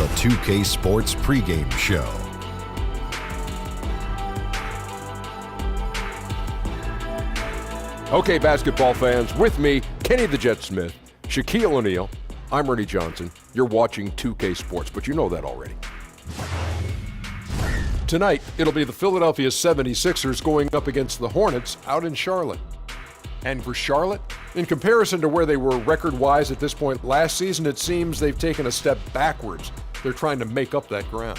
the 2K Sports pregame show. Okay, basketball fans, with me, Kenny the Jet Smith, Shaquille O'Neal, I'm Ernie Johnson. You're watching 2K Sports, but you know that already. Tonight, it'll be the Philadelphia 76ers going up against the Hornets out in Charlotte. And for Charlotte, in comparison to where they were record-wise at this point last season, it seems they've taken a step backwards. They're trying to make up that ground.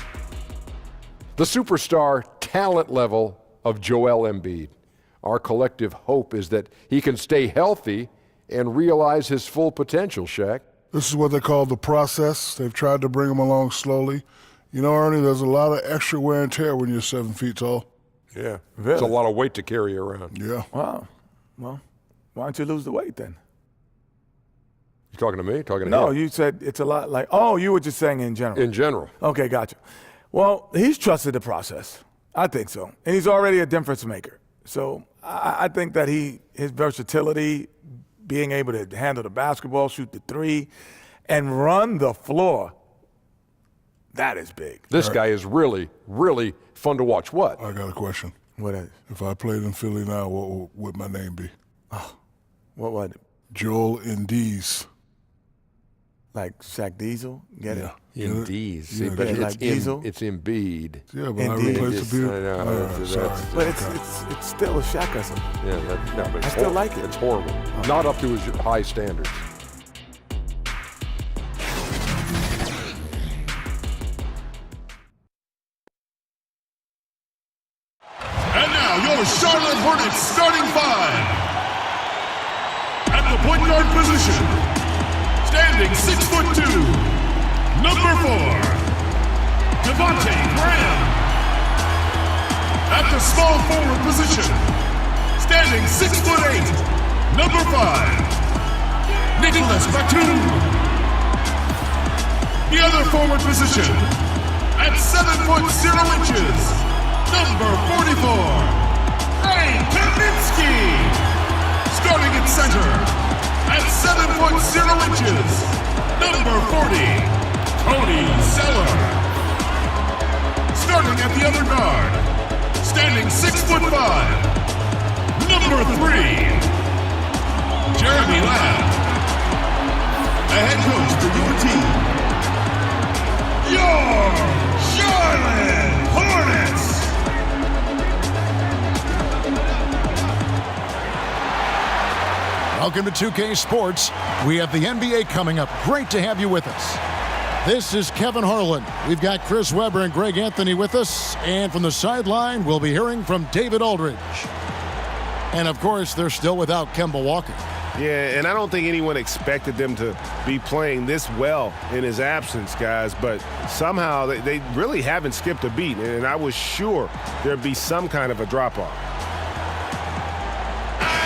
The superstar talent level of Joel Embiid. Our collective hope is that he can stay healthy and realize his full potential, Shaq. This is what they call the process. They've tried to bring him along slowly. You know, Ernie, there's a lot of extra wear and tear when you're 7 feet tall. Yeah, it's a lot of weight to carry around. Yeah. Wow. Well, why don't you lose the weight then? You talking to me? Talking to No, him? you said it's a lot like, oh, you were just saying in general. In general. Okay, gotcha. Well, he's trusted the process. I think so. And he's already a difference maker. So I think that his versatility, being able to handle the basketball, shoot the three, and run the floor, that is big. This guy is really, really fun to watch. What? I got a question. What is it? If I played in Philly now, what would my name be? Oh, what was it? Joel Embiid. Like Shaq Diesel? Get it? Indeed. See, Yeah, but yeah, like Diesel? it's Embiid. Yeah, but I Indeed. replaced the beard. I know, Sorry. But it's still a Shaqism. Yeah, no, but I it's still horrible. like it. It's horrible. Not up to his high standards. And now, your Charlotte Hornets starting five. At the point guard position, standing 6'2", number 4, Devontae Graham. At the small forward position, standing 6'8", number 5, Nicholas Batum. The other forward position, at 7'0", number 44, Ray Kaminsky. Starting at center, at 7'0", number 40, Tony Zeller. Starting at the other guard, standing 6'5", number 3, Jeremy Lamb. The head coach for your team, your Charlotte Hornets. Welcome to 2K Sports. We have the NBA coming up. Great to have you with us. This is Kevin Harlan. We've got Chris Webber and Greg Anthony with us. And from the sideline, we'll be hearing from David Aldridge. And, of course, they're still without Kemba Walker. Yeah, and I don't think anyone expected them to be playing this well in his absence, guys. But somehow they really haven't skipped a beat. And I was sure there'd be some kind of a drop-off.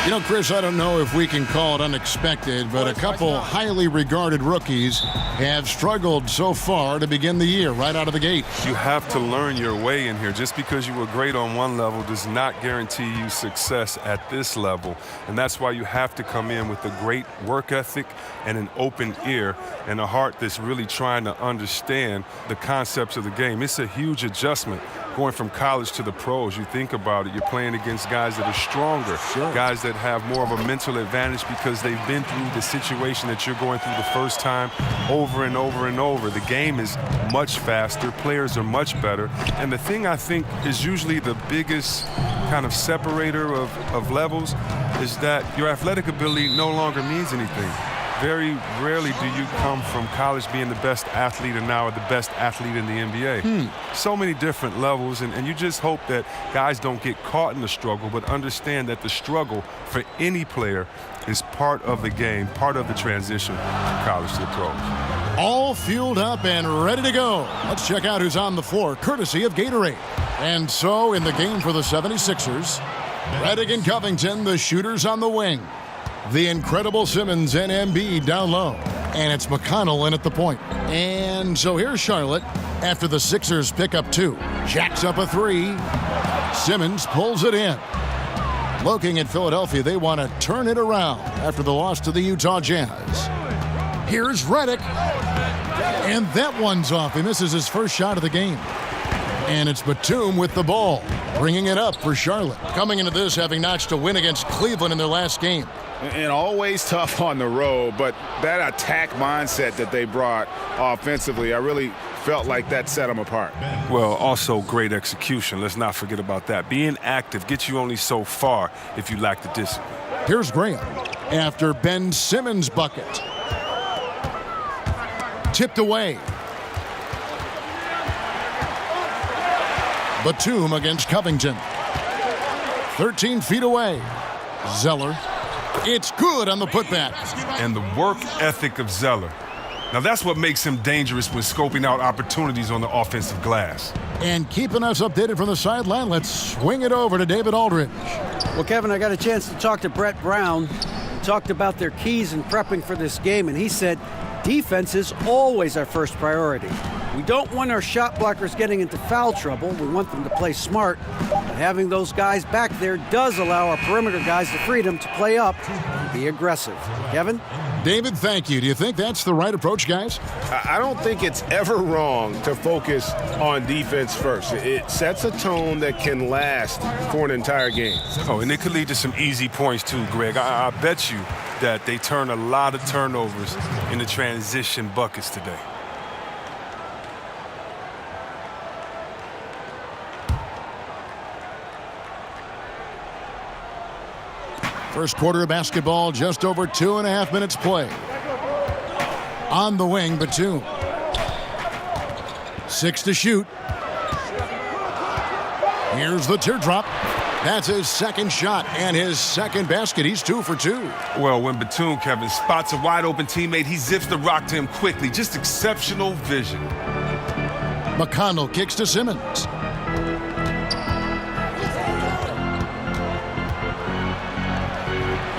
You know, Chris, I don't know if we can call it unexpected, but a couple highly regarded rookies have struggled so far to begin the year right out of the gate. You have to learn your way in here. Just because you were great on one level does not guarantee you success at this level. And that's why you have to come in with a great work ethic and an open ear and a heart that's really trying to understand the concepts of the game. It's a huge adjustment going from college to the pros. You think about it, you're playing against guys that are stronger, guys that have more of a mental advantage because they've been through the situation that you're going through the first time over and over and over. The game is much faster, players are much better, and the thing I think is usually the biggest kind of separator of levels is that your athletic ability no longer means anything. Very rarely do you come from college being the best athlete and now the best athlete in the NBA. So many different levels, and you just hope that guys don't get caught in the struggle, but understand that the struggle for any player is part of the game, part of the transition from college to the pros. All fueled up and ready to go. Let's check out who's on the floor, courtesy of Gatorade. And so, in the game for the 76ers, Redick and Covington, the shooters on the wing. The incredible Simmons and Embiid down low. And it's McConnell in at the point. And so here's Charlotte after the Sixers pick up 2. Jacks up a 3. Simmons pulls it in. Looking at Philadelphia, they want to turn it around after the loss to the Utah Jazz. Here's Redick. And that one's off. He misses his first shot of the game. And it's Batum with the ball, bringing it up for Charlotte. Coming into this, having notched a win against Cleveland in their last game. And always tough on the road, but that attack mindset that they brought offensively, I really felt like that set them apart. Well, also great execution. Let's not forget about that. Being active gets you only so far if you lack the discipline. Here's Graham after Ben Simmons' bucket. Tipped away. Batum against Covington. 13 feet away. Zeller. It's good on the putback. And the work ethic of Zeller. Now that's what makes him dangerous when scoping out opportunities on the offensive glass. And keeping us updated from the sideline, let's swing it over to David Aldridge. Well, Kevin, I got a chance to talk to Brett Brown. We talked about their keys in prepping for this game, and he said defense is always our first priority. We don't want our shot blockers getting into foul trouble. We want them to play smart. But having those guys back there does allow our perimeter guys the freedom to play up and be aggressive. Kevin? David, thank you. Do you think that's the right approach, guys? I don't think it's ever wrong to focus on defense first. It sets a tone that can last for an entire game. Oh, and it could lead to some easy points too, Greg. I bet you that they turn a lot of turnovers into transition buckets today. First quarter of basketball, just over 2.5 minutes play. On the wing, Batum. 6 to shoot. Here's the teardrop. That's his second shot and his second basket. He's 2 for 2. Well, when Batum, Kevin, spots a wide-open teammate, he zips the rock to him quickly. Just exceptional vision. McConnell kicks to Simmons.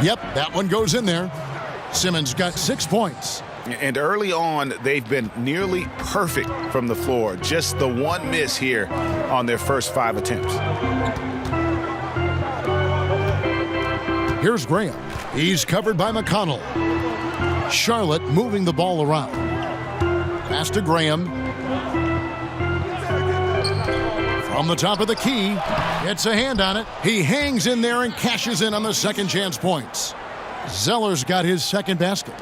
Yep, that one goes in there. Simmons got 6 points. And early on, they've been nearly perfect from the floor. Just the one miss here on their first 5 attempts. Here's Graham. He's covered by McConnell. Charlotte moving the ball around. Pass to Graham. From the top of the key, gets a hand on it. He hangs in there and cashes in on the second chance points. Zeller's got his second basket.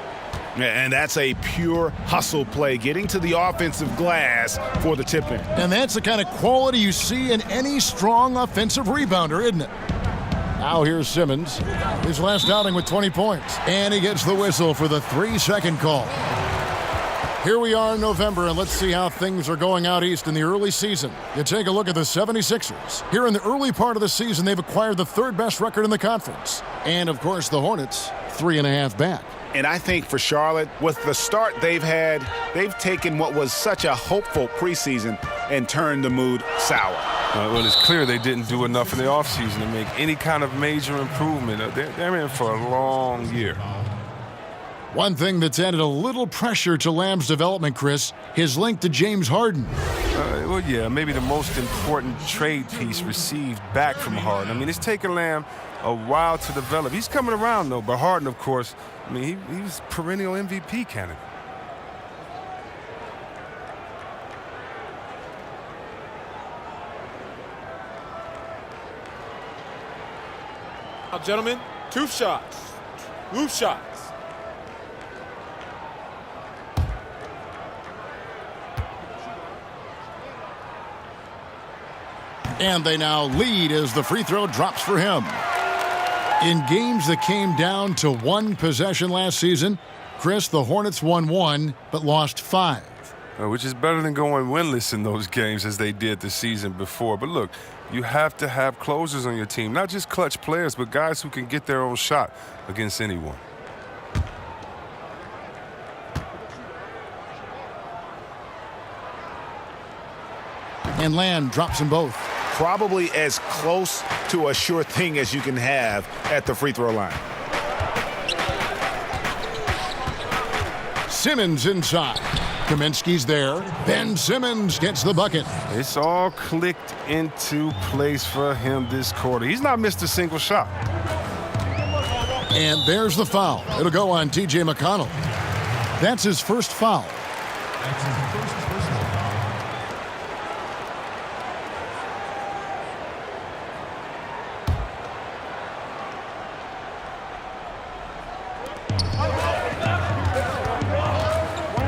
And that's a pure hustle play, getting to the offensive glass for the tip-in. And that's the kind of quality you see in any strong offensive rebounder, isn't it? Now here's Simmons, his last outing with 20 points. And he gets the whistle for the 3-second call. Here we are in November, and let's see how things are going out east in the early season. You take a look at the 76ers. Here in the early part of the season, they've acquired the 3rd best record in the conference. And, of course, the Hornets, 3.5 back. And I think for Charlotte, with the start they've had, they've taken what was such a hopeful preseason and turned the mood sour. Well, it's clear they didn't do enough in the offseason to make any kind of major improvement. They're in for a long year. One thing that's added a little pressure to Lamb's development, Chris, his link to James Harden. Well, yeah, maybe the most important trade piece received back from Harden. I mean, it's taken Lamb a while to develop. He's coming around, though. But Harden, of course, I mean, he was perennial MVP candidate. Now, gentlemen, 2 shots. 2 shots. And they now lead as the free throw drops for him. In games that came down to 1 possession last season, Chris, the Hornets won 1 but lost 5. Which is better than going winless in those games as they did the season before. But look, you have to have closers on your team, not just clutch players, but guys who can get their own shot against anyone. And Lamb drops them both. Probably as close to a sure thing as you can have at the free throw line. Simmons inside. Kaminsky's there. Ben Simmons gets the bucket. It's all clicked into place for him this quarter. He's not missed a single shot. And there's the foul. It'll go on T.J. McConnell. That's his first foul.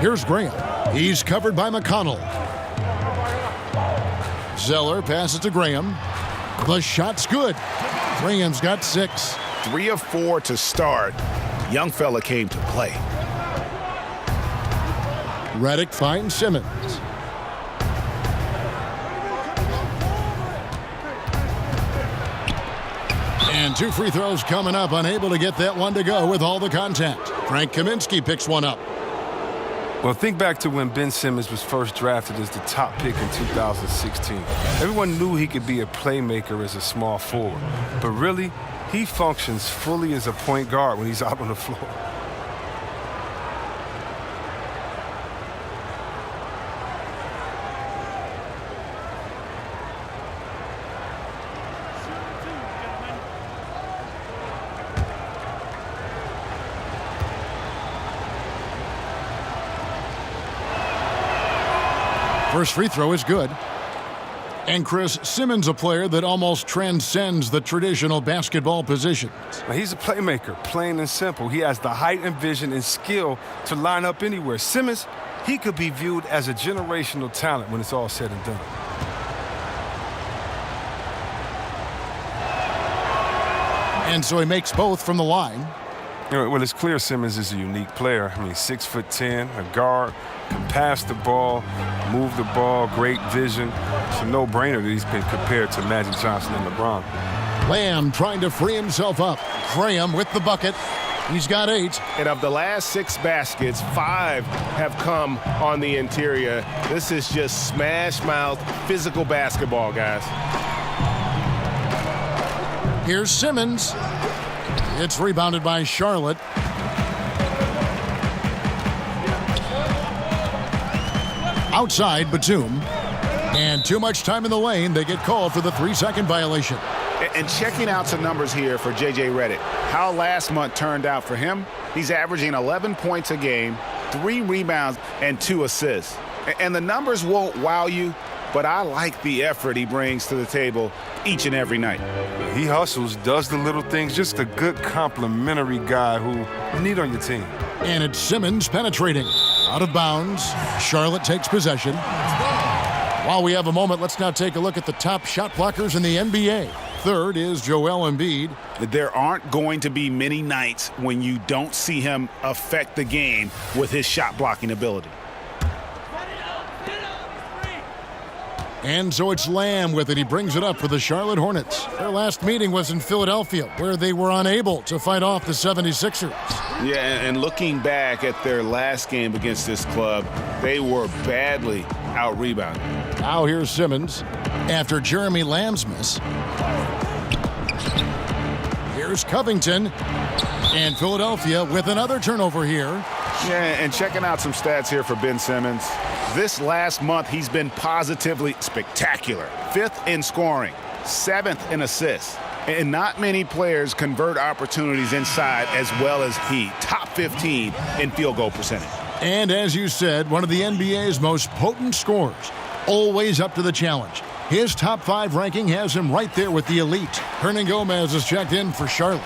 Here's Graham. He's covered by McConnell. Zeller passes to Graham. The shot's good. Graham's got 6. 3 of 4 to start. Young fella came to play. Redick finds Simmons. And 2 free throws coming up. Unable to get that one to go with all the contact. Frank Kaminsky picks one up. Well, think back to when Ben Simmons was first drafted as the top pick in 2016. Everyone knew he could be a playmaker as a small forward. But really, he functions fully as a point guard when he's out on the floor. First free throw is good. And Chris, Simmons, a player that almost transcends the traditional basketball positions. Now, he's a playmaker, plain and simple. He has the height and vision and skill to line up anywhere. Simmons, he could be viewed as a generational talent when it's all said and done. And so he makes both from the line. Well, it's clear Simmons is a unique player. I mean, 6'10", a guard, can pass the ball, move the ball, great vision. It's a no-brainer that he's been compared to Magic Johnson and LeBron. Lamb trying to free himself up. Graham with the bucket. He's got 8. And of the last 6 baskets, 5 have come on the interior. This is just smash-mouth, physical basketball, guys. Here's Simmons. It's rebounded by Charlotte. Outside, Batum. And too much time in the lane. They get called for the 3-second violation. And checking out some numbers here for J.J. Redick. How last month turned out for him. He's averaging 11 points a game, 3 rebounds, and 2 assists. And the numbers won't wow you, but I like the effort he brings to the table each and every night. He hustles, does the little things, just a good complimentary guy who you need on your team. And it's Simmons penetrating. Out of bounds. Charlotte takes possession. While we have a moment, let's now take a look at the top shot blockers in the NBA. Third is Joel Embiid. There aren't going to be many nights when you don't see him affect the game with his shot blocking ability. And so it's Lamb with it. He brings it up for the Charlotte Hornets. Their last meeting was in Philadelphia, where they were unable to fight off the 76ers. Yeah, and looking back at their last game against this club, they were badly out-rebounded. Now here's Simmons after Jeremy Lamb's miss. Here's Covington. And Philadelphia with another turnover here. Yeah, and checking out some stats here for Ben Simmons. This last month, he's been positively spectacular. 5th in scoring, 7th in assists. And not many players convert opportunities inside as well as he. Top 15 in field goal percentage. And as you said, one of the NBA's most potent scorers. Always up to the challenge. His top 5 ranking has him right there with the elite. Hernangomez is checked in for Charlotte.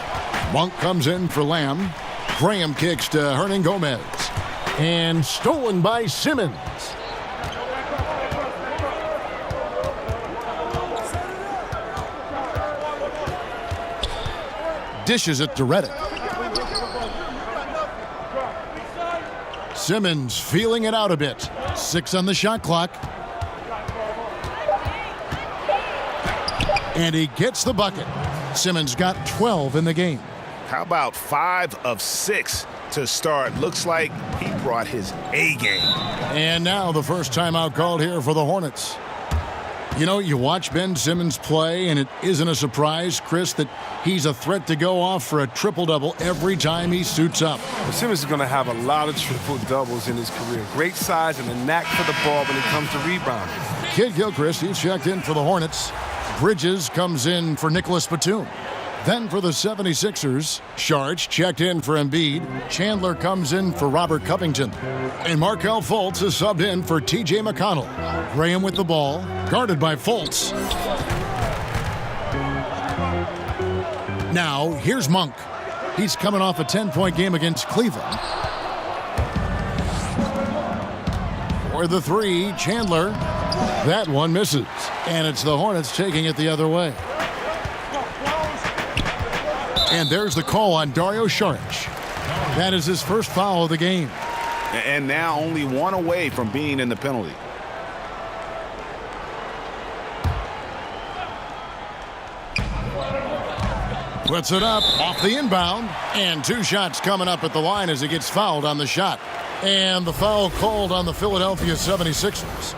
Monk comes in for Lamb. Graham kicks to Hernangomez. And stolen by Simmons. Dishes it to Redick. Simmons feeling it out a bit. 6 on the shot clock. And he gets the bucket. Simmons got 12 in the game. How about 5 of 6 to start? Looks like he brought his A game. And now the first timeout called here for the Hornets. You know, you watch Ben Simmons play, and it isn't a surprise, Chris, that he's a threat to go off for a triple-double every time he suits up. Well, Simmons is going to have a lot of triple-doubles in his career. Great size and a knack for the ball when it comes to rebounding. Kid Gilchrist, he's checked in for the Hornets. Bridges comes in for Nicholas Batum. Then for the 76ers, Sharch checked in for Embiid. Chandler comes in for Robert Covington. And Markelle Fultz is subbed in for T.J. McConnell. Graham with the ball, guarded by Fultz. Now, here's Monk. He's coming off a 10-point game against Cleveland. For the three, Chandler. That one misses. And it's the Hornets taking it the other way. And there's the call on Dario Saric. That is his first foul of the game. And now only one away from being in the penalty. Puts it up off the inbound. And 2 shots coming up at the line as he gets fouled on the shot. And the foul called on the Philadelphia 76ers.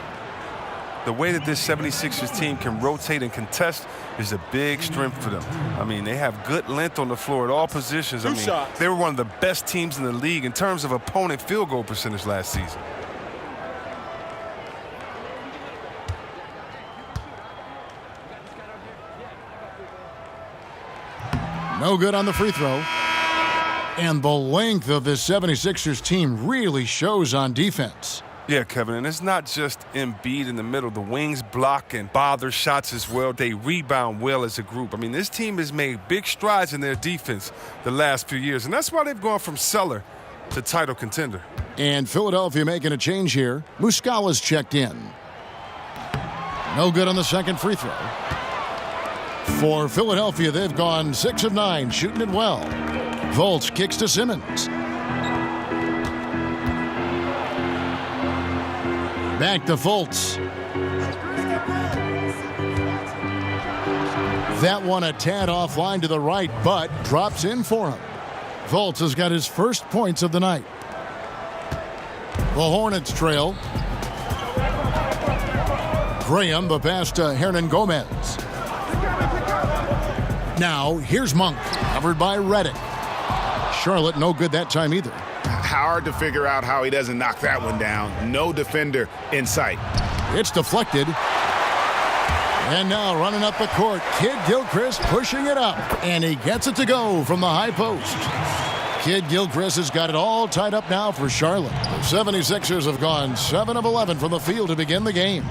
The way that this 76ers team can rotate and contest is a big strength for them. I mean, they have good length on the floor at all positions. I mean, they were one of the best teams in the league in terms of opponent field goal percentage last season. No good on the free throw. And the length of this 76ers team really shows on defense. Yeah, Kevin, and it's not just Embiid in the middle. The wings block and bother shots as well. They rebound well as a group. I mean, this team has made big strides in their defense the last few years, and that's why they've gone from cellar to title contender. And Philadelphia making a change here. Muscala's checked in. No good on the second free throw. For Philadelphia, they've gone 6 of 9, shooting it well. Fultz kicks to Simmons. Back to Fultz. That one a tad offline to the right, but drops in for him. Fultz has got his first points of the night. The Hornets trail. Graham, the pass to Hernan Gomez. Now, here's Monk, covered by Redick. Charlotte, no good that time either. Hard to figure out how he doesn't knock that one down. No defender in sight. It's deflected. And now running up the court, Kid Gilchrist pushing it up. And he gets it to go from the high post. Kid Gilchrist has got it all tied up now for Charlotte. The 76ers have gone 7 of 11 from the field to begin the game.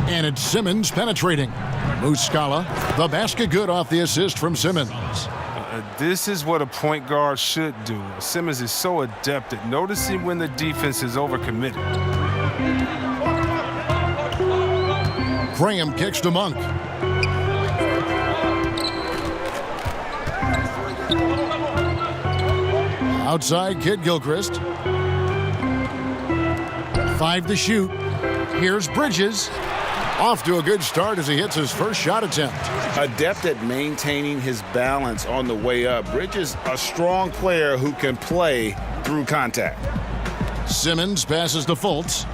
And it's Simmons penetrating. Muscala, the basket good off the assist from Simmons. This is what a point guard should do. Simmons is so adept at noticing when the defense is overcommitted. Graham kicks to Monk. Outside, Kid Gilchrist. 5 to shoot. Here's Bridges. Off to a good start as he hits his first shot attempt. Adept at maintaining his balance on the way up. Bridges, a strong player who can play through contact. Simmons passes to Fultz.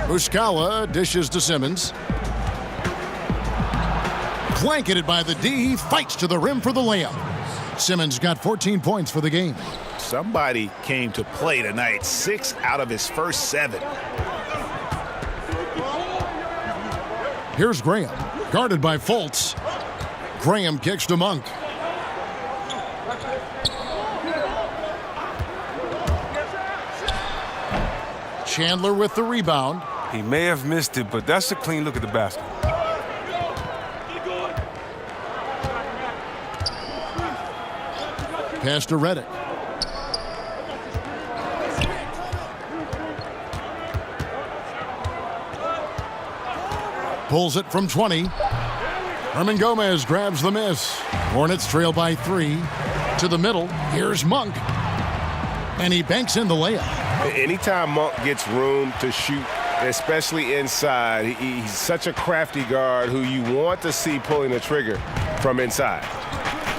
Muscala dishes to Simmons. Blanketed by the D. He fights to the rim for the layup. Simmons got 14 points for the game. Somebody came to play tonight. 6 out of his first 7. Here's Graham, guarded by Fultz. Graham kicks to Monk. Chandler with the rebound. He may have missed it, but that's a clean look at the basket. Pass to Redick. Pulls it from 20. Hernan Gomez grabs the miss. Hornets trail by 3. To the middle. Here's Monk. And he banks in the layup. Anytime Monk gets room to shoot, especially inside, he's such a crafty guard who you want to see pulling the trigger from inside.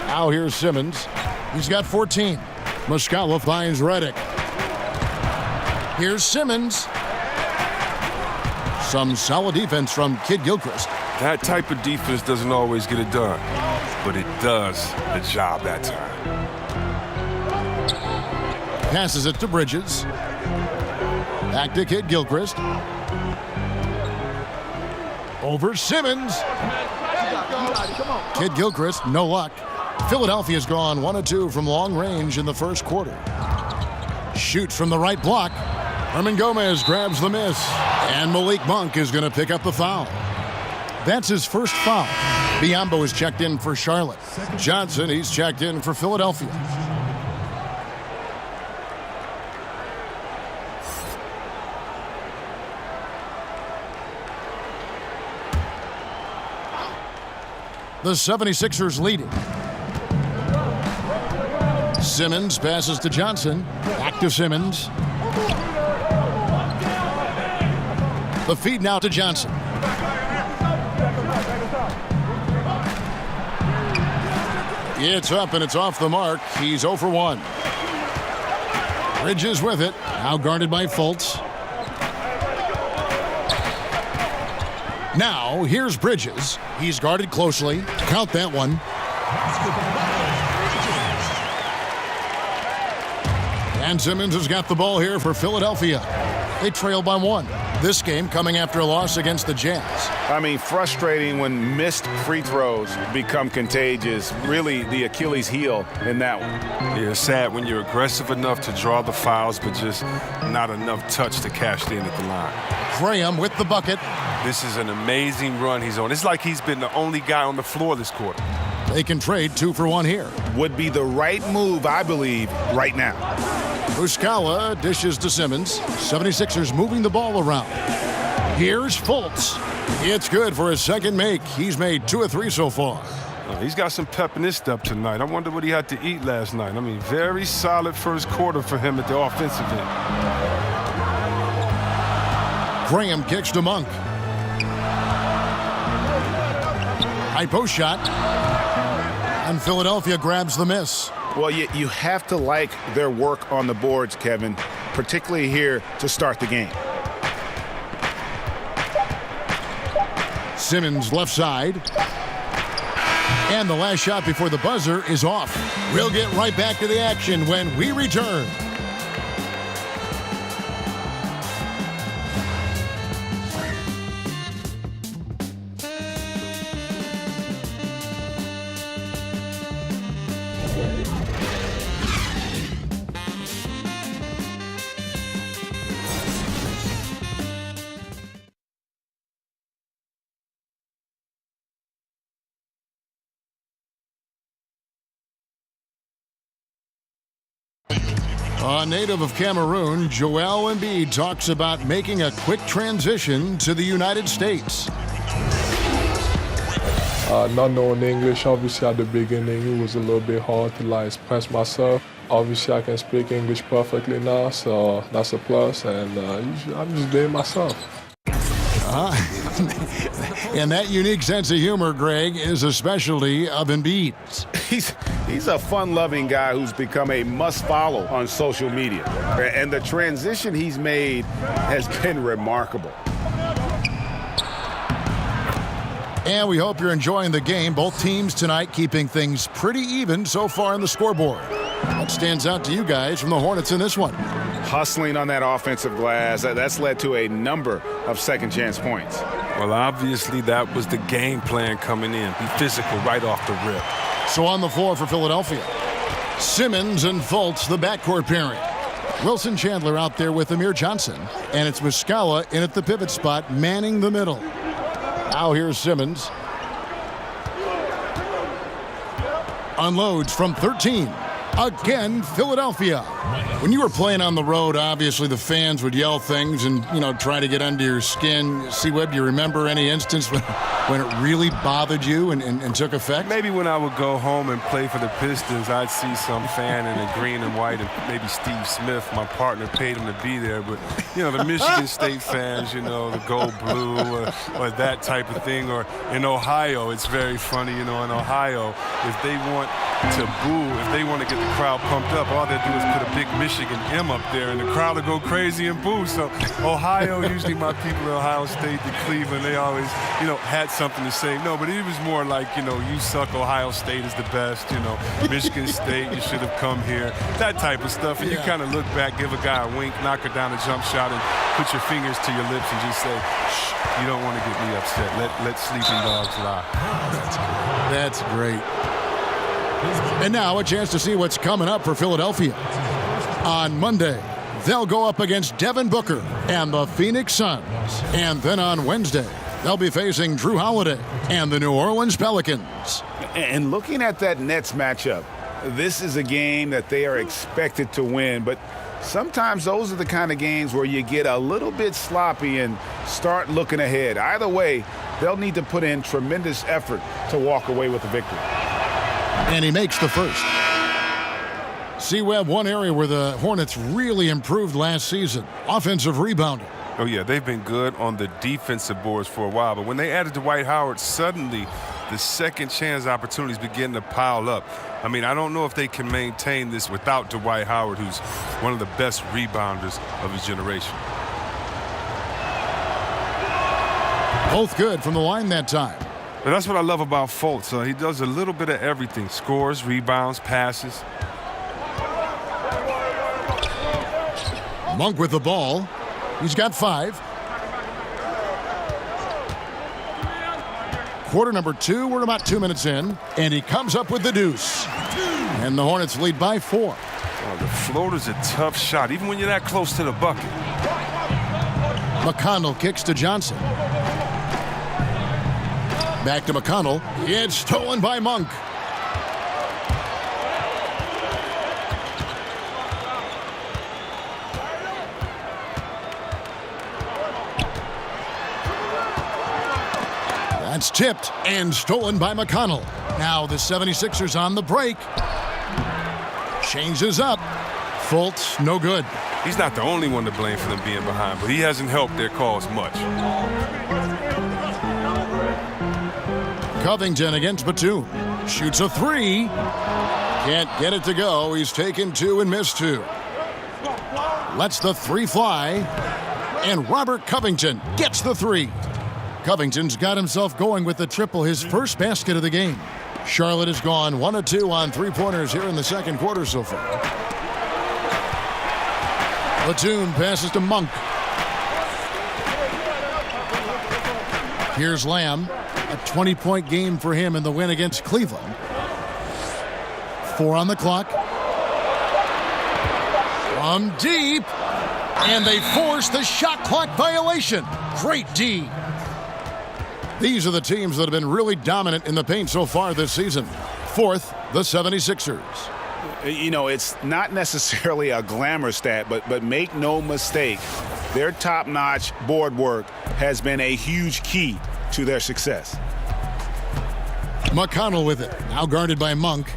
Now here's Simmons. He's got 14. Muscala finds Redick. Here's Simmons. Some solid defense from Kid Gilchrist. That type of defense doesn't always get it done, but it does the job that time. Passes it to Bridges. Back to Kid Gilchrist. Over Simmons. Kid Gilchrist, no luck. Philadelphia's gone 1 of 2 from long range in the first quarter. Shoots from the right block. Herman Gomez grabs the miss. And Malik Monk is going to pick up the foul. That's his first foul. Biyombo is checked in for Charlotte. Johnson, he's checked in for Philadelphia. The 76ers leading. Simmons passes to Johnson. Back to Simmons. The feed now to Johnson. It's up and it's off the mark. He's 0 for 1. Bridges with it. Now guarded by Fultz. Now here's Bridges. He's guarded closely. Count that one. And Simmons has got the ball here for Philadelphia. They trail by 1. This game coming after a loss against the Jazz. I mean, frustrating when missed free throws become contagious. Really the Achilles heel in that one. Yeah, sad when you're aggressive enough to draw the fouls, but just not enough touch to cash in at the line. Graham with the bucket. This is an amazing run he's on. It's like he's been the only guy on the floor this quarter. They can trade 2 for 1 here. Would be the right move, I believe, right now. Muscala dishes to Simmons. 76ers moving the ball around. Here's Fultz. It's good for his second make. He's made 2 of 3 so far. He's got some pep in his step tonight. I wonder what he had to eat last night. I mean, very solid first quarter for him at the offensive end. Graham kicks to Monk. High post shot. And Philadelphia grabs the miss. Well, you have to like their work on the boards, Kevin, particularly here to start the game. Simmons left side. And the last shot before the buzzer is off. We'll get right back to the action when we return. A native of Cameroon, Joel Embiid talks about making a quick transition to the United States. Not knowing English, obviously at the beginning, it was a little bit hard to express myself. Obviously, I can speak English perfectly now, so that's a plus, and I'm just being myself. And that unique sense of humor, Greg, is a specialty of Embiid's. He's a fun-loving guy who's become a must-follow on social media. And the transition he's made has been remarkable. And we hope you're enjoying the game. Both teams tonight keeping things pretty even so far on the scoreboard. What stands out to you guys from the Hornets in this one? Hustling on that offensive glass, that's led to a number of second-chance points. Well, obviously that was the game plan coming in. Be physical right off the rip. So on the floor for Philadelphia, Simmons and Fultz, the backcourt pairing. Wilson Chandler out there with Amir Johnson. And it's Muscala in at the pivot spot, manning the middle. Now here's Simmons. Unloads from 13. Again, Philadelphia. When you were playing on the road, obviously the fans would yell things and, try to get under your skin. C-Web, do you remember any instance when it really bothered you and took effect? Maybe when I would go home and play for the Pistons, I'd see some fan in a green and white, and maybe Steve Smith, my partner, paid him to be there. But, the Michigan State fans, the gold blue or that type of thing. Or in Ohio, it's very funny, in Ohio, if they want to boo, if they want to get the crowd pumped up, all they do is put a big Michigan M up there, and the crowd will go crazy and boo. So Ohio, usually my people in Ohio State, the Cleveland, they always, had something to say. No, but it was more like, you suck, Ohio State is the best, Michigan State, you should have come here, that type of stuff. And you kind of look back, give a guy a wink, knock her down a jump shot, and put your fingers to your lips and just say, shh, you don't want to get me upset. Let sleeping dogs lie. That's great. And now a chance to see what's coming up for Philadelphia. On Monday, they'll go up against Devin Booker and the Phoenix Suns. And then on Wednesday, they'll be facing Drew Holiday and the New Orleans Pelicans. And looking at that Nets matchup, this is a game that they are expected to win, but sometimes those are the kind of games where you get a little bit sloppy and start looking ahead. Either way, they'll need to put in tremendous effort to walk away with a victory. And he makes the first. C-Web, one area where the Hornets really improved last season, offensive rebounding. Oh, yeah, they've been good on the defensive boards for a while, but when they added Dwight Howard, suddenly the second chance opportunities begin to pile up. I mean, I don't know if they can maintain this without Dwight Howard, who's one of the best rebounders of his generation. Both good from the line that time. But that's what I love about Fultz. He does a little bit of everything. Scores, rebounds, passes. Monk with the ball. He's got 5. Quarter number 2, we're about 2 minutes in, and he comes up with the deuce. And the Hornets lead by 4. Oh, the floater's a tough shot, even when you're that close to the bucket. McConnell kicks to Johnson. Back to McConnell. It's stolen by Monk. That's tipped and stolen by McConnell. Now the 76ers on the break. Changes up. Fultz, no good. He's not the only one to blame for them being behind, but he hasn't helped their cause much. Covington against Batum. Shoots a 3. Can't get it to go. He's taken 2 and missed 2. Lets the 3 fly. And Robert Covington gets the 3. Covington's got himself going with the triple, his first basket of the game. Charlotte has gone 1 of 2 on 3-pointers here in the second quarter so far. Batum passes to Monk. Here's Lamb. A 20-point game for him in the win against Cleveland. 4 on the clock. From deep. And they force the shot clock violation. Great D. These are the teams that have been really dominant in the paint so far this season. 4th, the 76ers. It's not necessarily a glamour stat, but make no mistake, their top-notch board work has been a huge key to their success. McConnell with it, now guarded by Monk.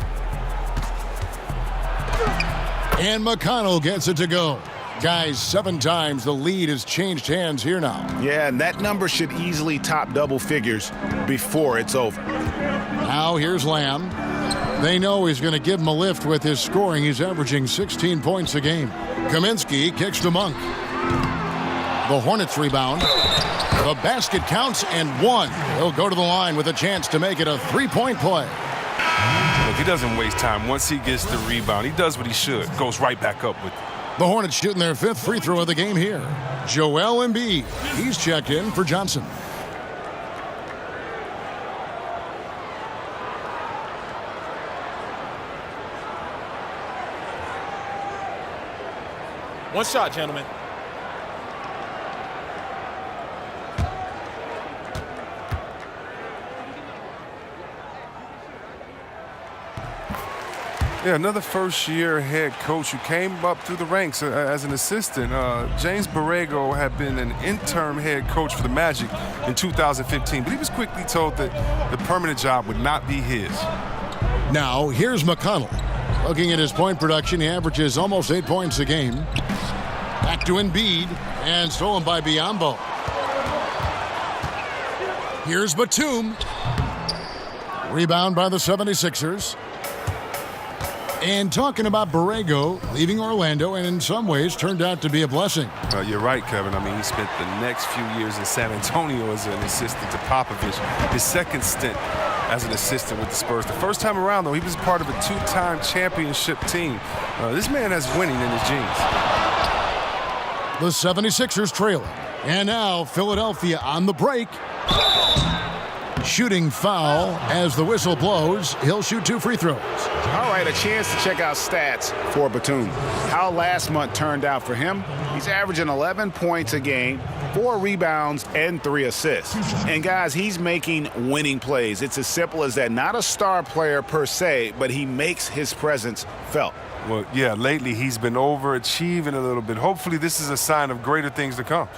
And McConnell gets it to go. Guys, 7 times the lead has changed hands here now. Yeah, and that number should easily top double figures before it's over. Now here's Lamb. They know he's going to give him a lift with his scoring. He's averaging 16 points a game. Kaminsky kicks to Monk. The Hornets rebound. The basket counts and 1. He'll go to the line with a chance to make it a 3-point play. Look, he doesn't waste time. Once he gets the rebound, he does what he should. Goes right back up with it. The Hornets shooting their 5th free throw of the game here. Joel Embiid. He's checked in for Johnson. One shot, gentlemen. Yeah, another first-year head coach who came up through the ranks as an assistant. James Borrego had been an interim head coach for the Magic in 2015, but he was quickly told that the permanent job would not be his. Now, here's McConnell. Looking at his point production, he averages almost 8 points a game. Back to Embiid, and stolen by Biyombo. Here's Batum. Rebound by the 76ers. And talking about Borrego leaving Orlando, and in some ways turned out to be a blessing. You're right, Kevin. I mean, he spent the next few years in San Antonio as an assistant to Popovich. His second stint as an assistant with the Spurs. The first time around, though, he was part of a two-time championship team. This man has winning in his genes. The 76ers trailing. And now Philadelphia on the break. Shooting foul as the whistle blows. He'll shoot 2 free throws. All right, a chance to check out stats for Batum. How last month turned out for him. He's averaging 11 points a game, 4 rebounds, and 3 assists. And guys, he's making winning plays. It's as simple as that. Not a star player per se, but he makes his presence felt. Well, yeah, lately he's been overachieving a little bit. Hopefully this is a sign of greater things to come.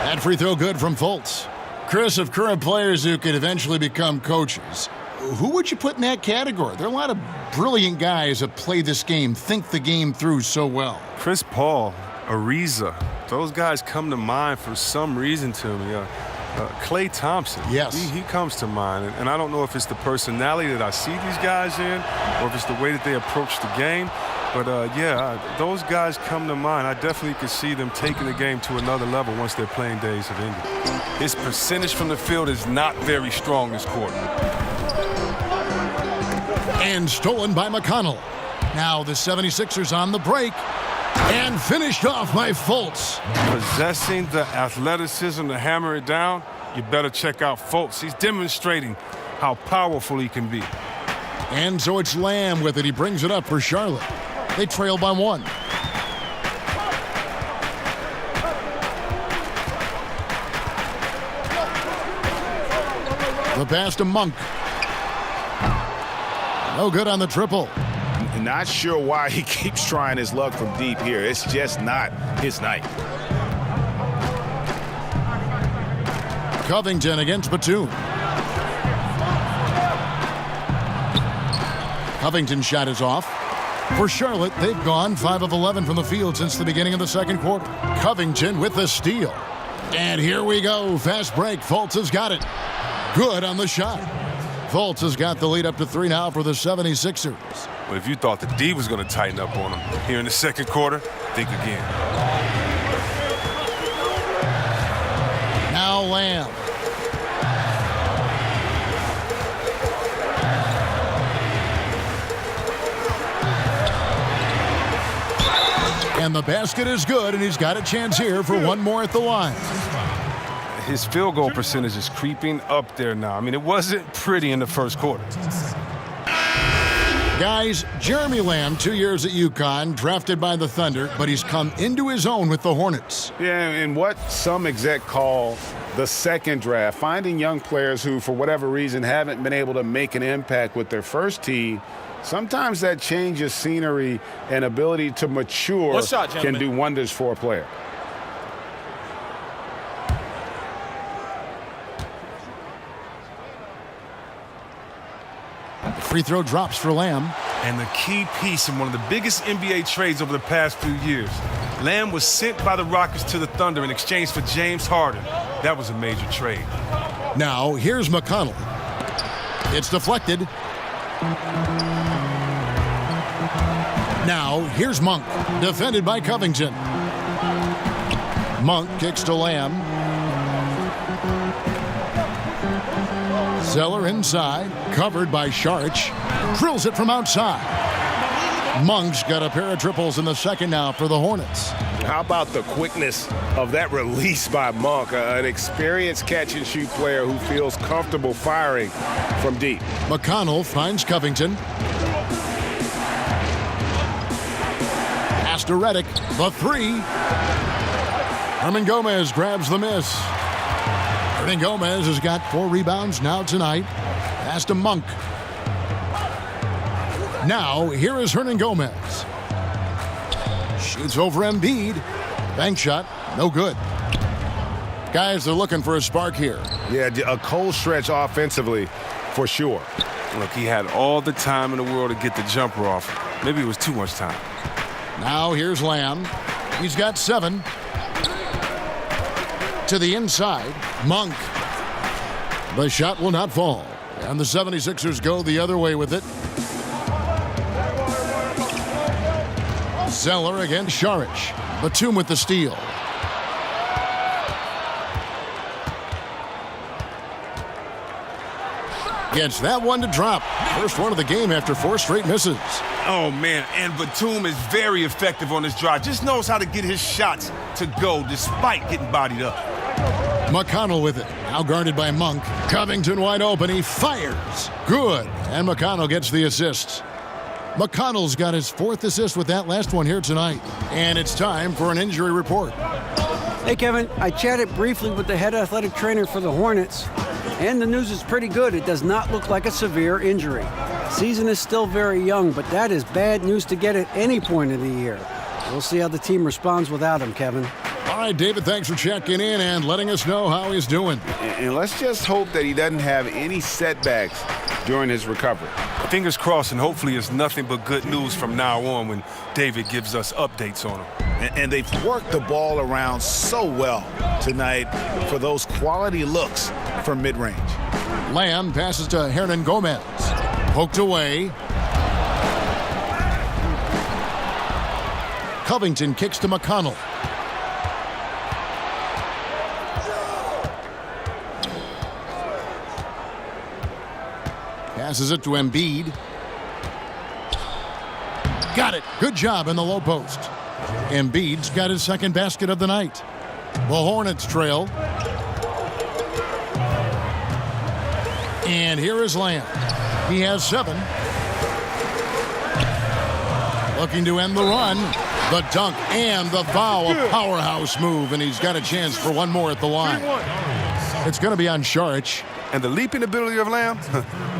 That free throw good from Fultz. Chris, of current players who could eventually become coaches, who would you put in that category? There are a lot of brilliant guys that play this game, think the game through so well. Chris Paul, Ariza, those guys come to mind for some reason to me. Klay Thompson, yes, he comes to mind. And I don't know if it's the personality that I see these guys in or if it's the way that they approach the game. But, yeah, those guys come to mind. I definitely could see them taking the game to another level once their playing days have ended. His percentage from the field is not very strong this quarter. And stolen by McConnell. Now the 76ers on the break. And finished off by Fultz. Possessing the athleticism to hammer it down, you better check out Fultz. He's demonstrating how powerful he can be. And so it's Lamb with it. He brings it up for Charlotte. They trail by 1. The pass to Monk. No good on the triple. Not sure why he keeps trying his luck from deep here. It's just not his night. Covington against Batum. Covington's shot is off. For Charlotte, they've gone 5 of 11 from the field since the beginning of the second quarter. Covington with the steal. And here we go. Fast break. Fultz has got it. Good on the shot. Fultz has got the lead up to 3 now for the 76ers. Well, if you thought the D was going to tighten up on him here in the second quarter, think again. Now Lamb. And the basket is good, and he's got a chance here for one more at the line. His field goal percentage is creeping up there now. I mean, it wasn't pretty in the first quarter. Guys, Jeremy Lamb, 2 years at UConn, drafted by the Thunder, but he's come into his own with the Hornets. Yeah, and what some exec call the second draft, finding young players who, for whatever reason, haven't been able to make an impact with their first team. Sometimes that change of scenery and ability to mature can do wonders for a player. Free throw drops for Lamb. And the key piece in one of the biggest NBA trades over the past few years. Lamb was sent by the Rockets to the Thunder in exchange for James Harden. That was a major trade. Now, here's McConnell. It's deflected. Now, here's Monk, defended by Covington. Monk kicks to Lamb. Zeller inside, covered by Sharch. Drills it from outside. Monk's got a pair of triples in the second now for the Hornets. How about the quickness of that release by Monk, an experienced catch-and-shoot player who feels comfortable firing from deep. McConnell finds Covington. Pass to Redick, the 3. Hernan Gomez grabs the miss. Hernan Gomez has got 4 rebounds now tonight. Pass to Monk. Now, here is Hernan Gomez. Shoots over Embiid. Bank shot, no good. Guys, they're looking for a spark here. Yeah, a cold stretch offensively, for sure. Look, he had all the time in the world to get the jumper off. Maybe it was too much time. Now here's Lamb. He's got 7. To the inside, Monk. The shot will not fall. And the 76ers go the other way with it. Zeller against Šarić. Batum with the steal. Gets that one to drop. First one of the game after 4 straight misses. Oh, man, and Batum is very effective on this drive. Just knows how to get his shots to go despite getting bodied up. McConnell with it. Now guarded by Monk. Covington wide open. He fires. Good. And McConnell gets the assist. McConnell's got his 4th assist with that last one here tonight. And it's time for an injury report. Hey, Kevin, I chatted briefly with the head athletic trainer for the Hornets, and the news is pretty good. It does not look like a severe injury. Season is still very young, but that is bad news to get at any point of the year. We'll see how the team responds without him, Kevin. All right, David, thanks for checking in and letting us know how he's doing. And let's just hope that he doesn't have any setbacks during his recovery. Fingers crossed, and hopefully it's nothing but good news from now on when David gives us updates on him. And they've worked the ball around so well tonight for those quality looks from mid-range. Lamb passes to Hernangomez. Poked away. Covington kicks to McConnell. Passes it to Embiid. Got it. Good job in the low post. Embiid's got his 2nd basket of the night. The Hornets trail. And here is Lamb. He has 7. Looking to end the run. The dunk and the foul. A powerhouse move, and he's got a chance for one more at the line. It's going to be on Šarić. And the leaping ability of Lamb,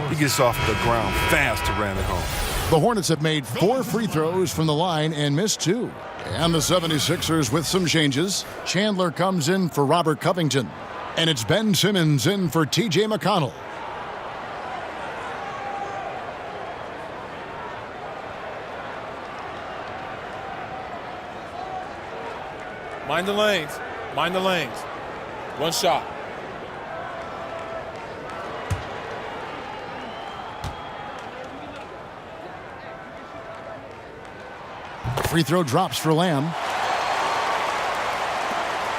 he gets off the ground fast to ram it home. The Hornets have made 4 free throws from the line and missed 2. And the 76ers with some changes. Chandler comes in for Robert Covington. And it's Ben Simmons in for T.J. McConnell. Mind the lanes. Mind the lanes. One shot. Free throw drops for Lamb.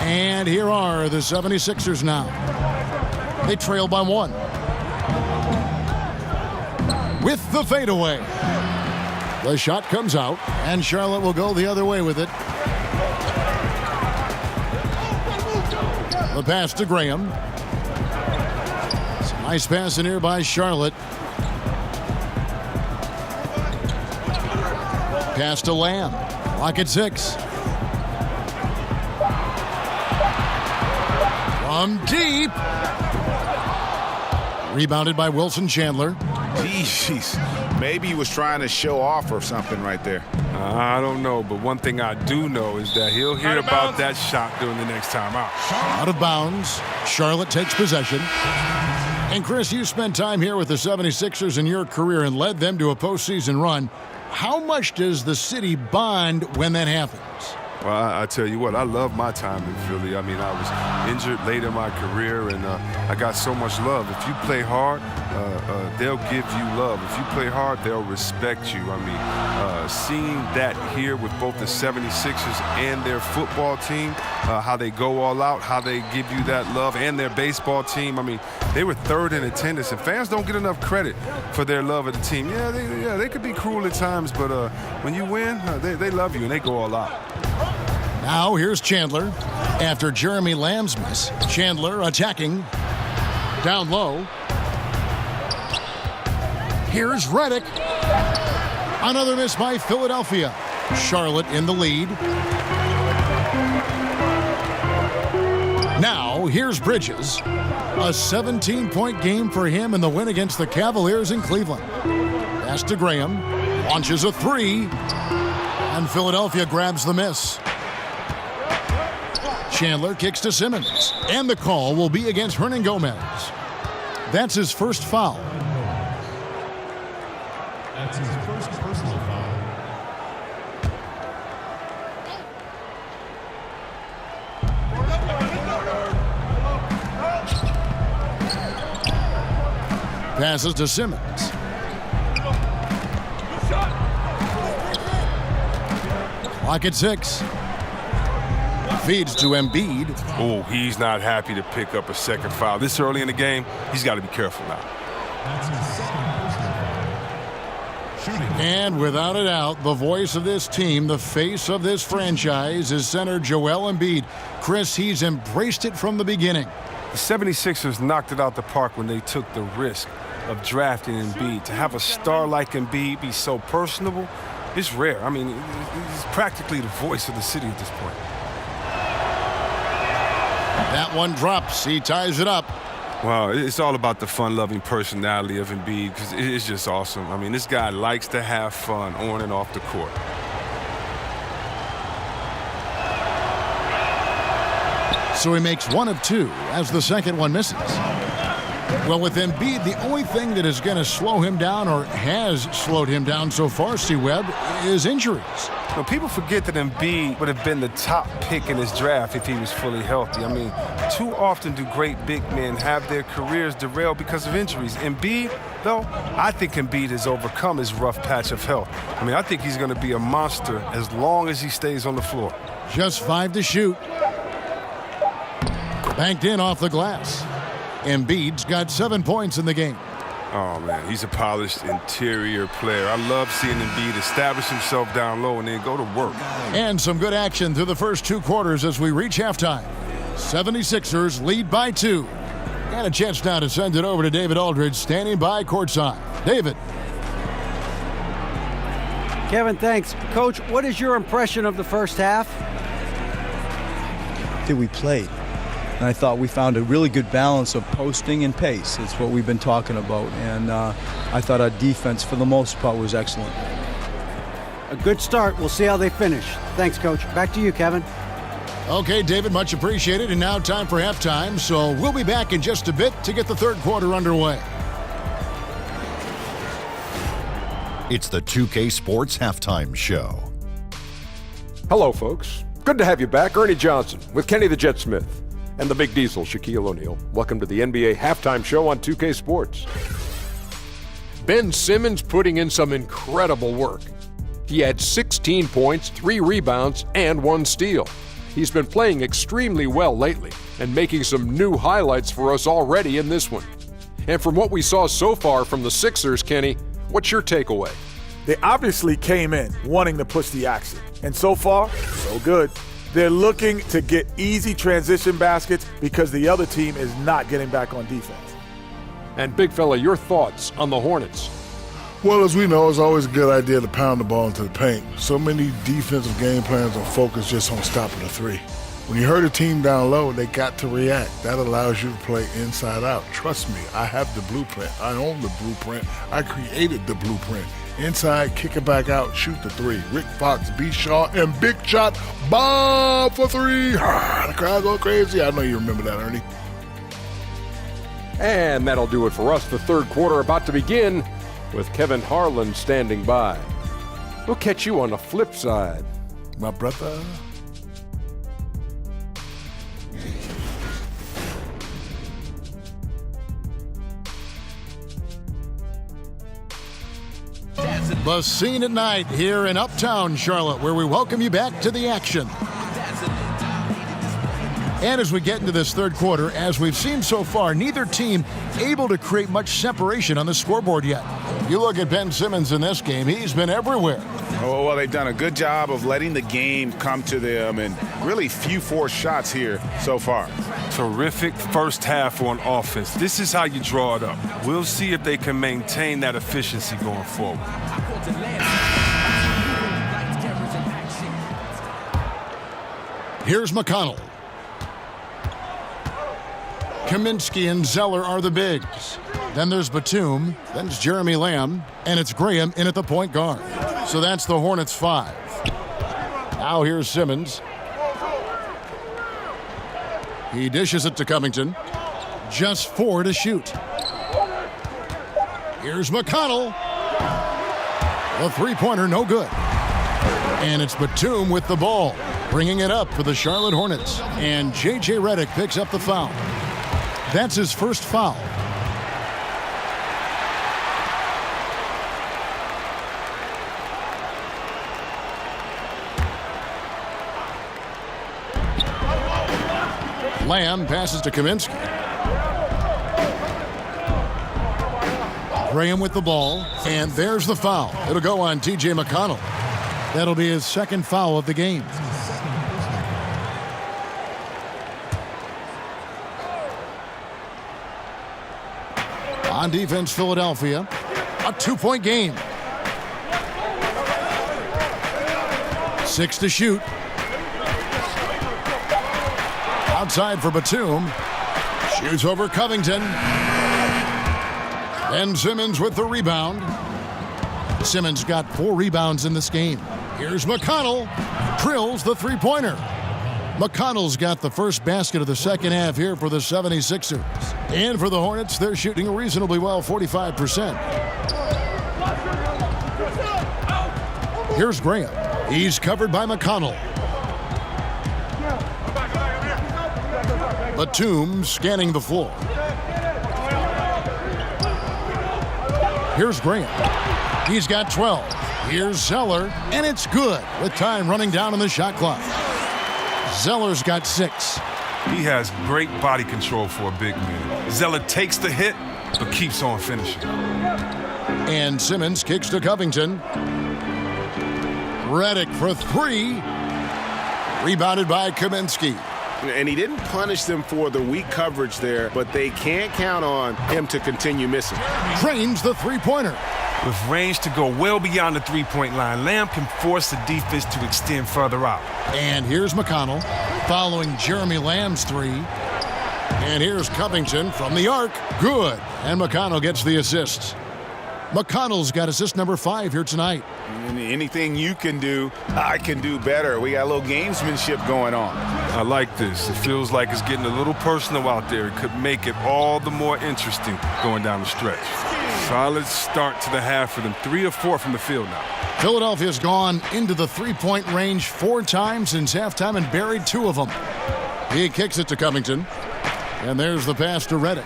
And here are the 76ers now. They trail by 1. With the fadeaway. The shot comes out, and Charlotte will go the other way with it. The pass to Graham. Some nice pass in here by Charlotte. Pass to Lamb. Clock at 6. From deep. Rebounded by Wilson Chandler. Jeez, maybe he was trying to show off or something right there. I don't know, but one thing I do know is that he'll hear about that shot during the next time out. Out of bounds. Charlotte takes possession. And Chris, you spent time here with the 76ers in your career and led them to a postseason run. How much does the city bond when that happens? Well, I tell you what, I love my time in Philly. I mean, I was injured late in my career, and I got so much love. If you play hard, they'll give you love. If you play hard, they'll respect you. I mean, seeing that here with both the 76ers and their football team, how they go all out, how they give you that love, and their baseball team. I mean, they were 3rd in attendance, and fans don't get enough credit for their love of the team. Yeah, they could be cruel at times, but when you win, they love you, and they go all out. Now here's Chandler. After Jeremy Lamb's miss, Chandler attacking. Down low. Here's Redick. Another miss by Philadelphia. Charlotte in the lead. Now here's Bridges. A 17-point game for him in the win against the Cavaliers in Cleveland. Pass to Graham. Launches a 3. And Philadelphia grabs the miss. Chandler kicks to Simmons, and the call will be against Hernangomez. That's his first foul. That's his first personal foul. Passes to Simmons. Clock at 6. Feeds to Embiid. Oh, he's not happy to pick up a second foul. This early in the game, he's got to be careful now. And without a doubt, the voice of this team, the face of this franchise, is center Joel Embiid. Chris, he's embraced it from the beginning. The 76ers knocked it out the park when they took the risk of drafting Embiid. To have a star like Embiid be so personable, it's rare. I mean, he's practically the voice of the city at this point. That one drops. He ties it up. Wow, it's all about the fun-loving personality of Embiid because it's just awesome. I mean, this guy likes to have fun on and off the court. So he makes 1 of 2 as the second one misses. Well, with Embiid, the only thing that is going to slow him down or has slowed him down so far, C-Webb, is injuries. Well, people forget that Embiid would have been the top pick in his draft if he was fully healthy. I mean, too often do great big men have their careers derailed because of injuries. Embiid, though, I think Embiid has overcome his rough patch of health. I mean, I think he's going to be a monster as long as he stays on the floor. Just 5 to shoot. Banked in off the glass. Embiid's got 7 points in the game. Oh, man, he's a polished interior player. I love seeing Embiid establish himself down low and then go to work. And some good action through the first 2 quarters as we reach halftime. 76ers lead by 2. And a chance now to send it over to David Aldridge, standing by courtside. David. Kevin, thanks. Coach, what is your impression of the first half? That we played. And I thought we found a really good balance of posting and pace. It's what we've been talking about. And I thought our defense, for the most part, was excellent. A good start. We'll see how they finish. Thanks, Coach. Back to you, Kevin. Okay, David, much appreciated. And now time for halftime. So we'll be back in just a bit to get the third quarter underway. It's the 2K Sports Halftime Show. Hello, folks. Good to have you back. Ernie Johnson with Kenny the Jet Smith and the Big Diesel, Shaquille O'Neal. Welcome to the NBA Halftime Show on 2K Sports. Ben Simmons putting in some incredible work. He had 16 points, 3 rebounds, and 1 steal. He's been playing extremely well lately and making some new highlights for us already in this one. And from what we saw so far from the Sixers, Kenny, what's your takeaway? They obviously came in wanting to push the action. And so far, so good. They're looking to get easy transition baskets because the other team is not getting back on defense. And big fella, your thoughts on the Hornets? Well, as we know, it's always a good idea to pound the ball into the paint. So many defensive game plans are focused just on stopping the 3. When you hurt a team down low, they got to react. That allows you to play inside out. Trust me, I have the blueprint. I own the blueprint. I created the blueprint. Inside, kick it back out, shoot the 3. Rick Fox, B. Shaw, and big shot, bomb for 3. The crowd go crazy. I know you remember that, Ernie. And that'll do it for us. The third quarter about to begin with Kevin Harlan standing by. We'll catch you on the flip side, my brother. The scene at night here in Uptown Charlotte, where we welcome you back to the action. And as we get into this third quarter, as we've seen so far, neither team able to create much separation on the scoreboard yet. You look at Ben Simmons in this game, he's been everywhere. Oh, well, they've done a good job of letting the game come to them, and really few forced shots here so far. Terrific first half on offense. This is how you draw it up. We'll see if they can maintain that efficiency going forward. Here's McConnell. Kaminsky and Zeller are the bigs. Then there's Batum, then it's Jeremy Lamb, and it's Graham in at the point guard. So that's the Hornets 5. Now here's Simmons. He dishes it to Covington. Just 4 to shoot. Here's McConnell. The three-pointer, no good. And it's Batum with the ball, bringing it up for the Charlotte Hornets. And J.J. Redick picks up the foul. That's his first foul. Lamb passes to Kaminsky. Graham with the ball, and there's the foul. It'll go on T.J. McConnell. That'll be his second foul of the game. On defense, Philadelphia, a 2-point game. 6 to shoot. Outside for Batum. Shoots over Covington. And Simmons with the rebound. Simmons got 4 rebounds in this game. Here's McConnell. Drills the three-pointer. McConnell's got the first basket of the second half here for the 76ers. And for the Hornets, they're shooting reasonably well, 45%. Here's Graham. He's covered by McConnell. Batum scanning the floor. Here's Graham. He's got 12. Here's Zeller, and it's good with time running down on the shot clock. Zeller's got 6. He has great body control for a big man. Zeller takes the hit, but keeps on finishing. And Simmons kicks to Covington. Redick for 3. Rebounded by Kaminsky. And he didn't punish them for the weak coverage there, but they can't count on him to continue missing. Trains the three-pointer. With range to go well beyond the three-point line, Lamb can force the defense to extend further out. And here's McConnell following Jeremy Lamb's 3. And here's Covington from the arc. Good. And McConnell gets the assist. McConnell's got assist number 5 here tonight. Anything you can do, I can do better. We got a little gamesmanship going on. I like this. It feels like it's getting a little personal out there. It could make it all the more interesting going down the stretch. Solid start to the half for them. 3 of 4 from the field now. Philadelphia's gone into the three-point range 4 times since halftime and buried 2 of them. He kicks it to Covington. And there's the pass to Redick.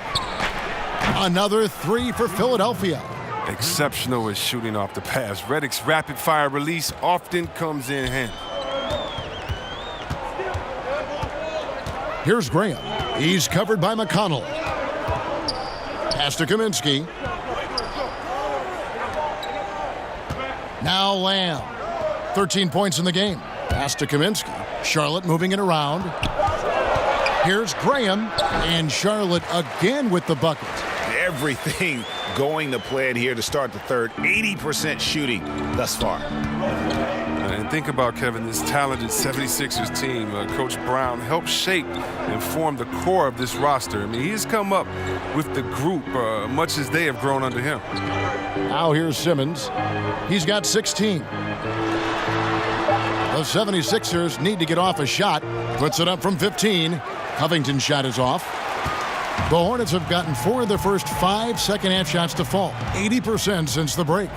Another 3 for Philadelphia. Exceptional at shooting off the pass. Redick's rapid-fire release often comes in handy. Here's Graham. He's covered by McConnell. Pass to Kaminsky. Now Lamb. 13 points in the game. Pass to Kaminsky. Charlotte moving it around. Here's Graham. And Charlotte again with the bucket. Everything going to plan here to start the third. 80% shooting thus far. And think about, Kevin, this talented 76ers team. Coach Brown helped shape and form the core of this roster. I mean, he's come up with the group much as they have grown under him. Now here's Simmons. He's got 16. The 76ers need to get off a shot. Puts it up from 15. Covington's shot is off. The Hornets have gotten 4 of their first 5 second-half shots to fall. 80% since the break.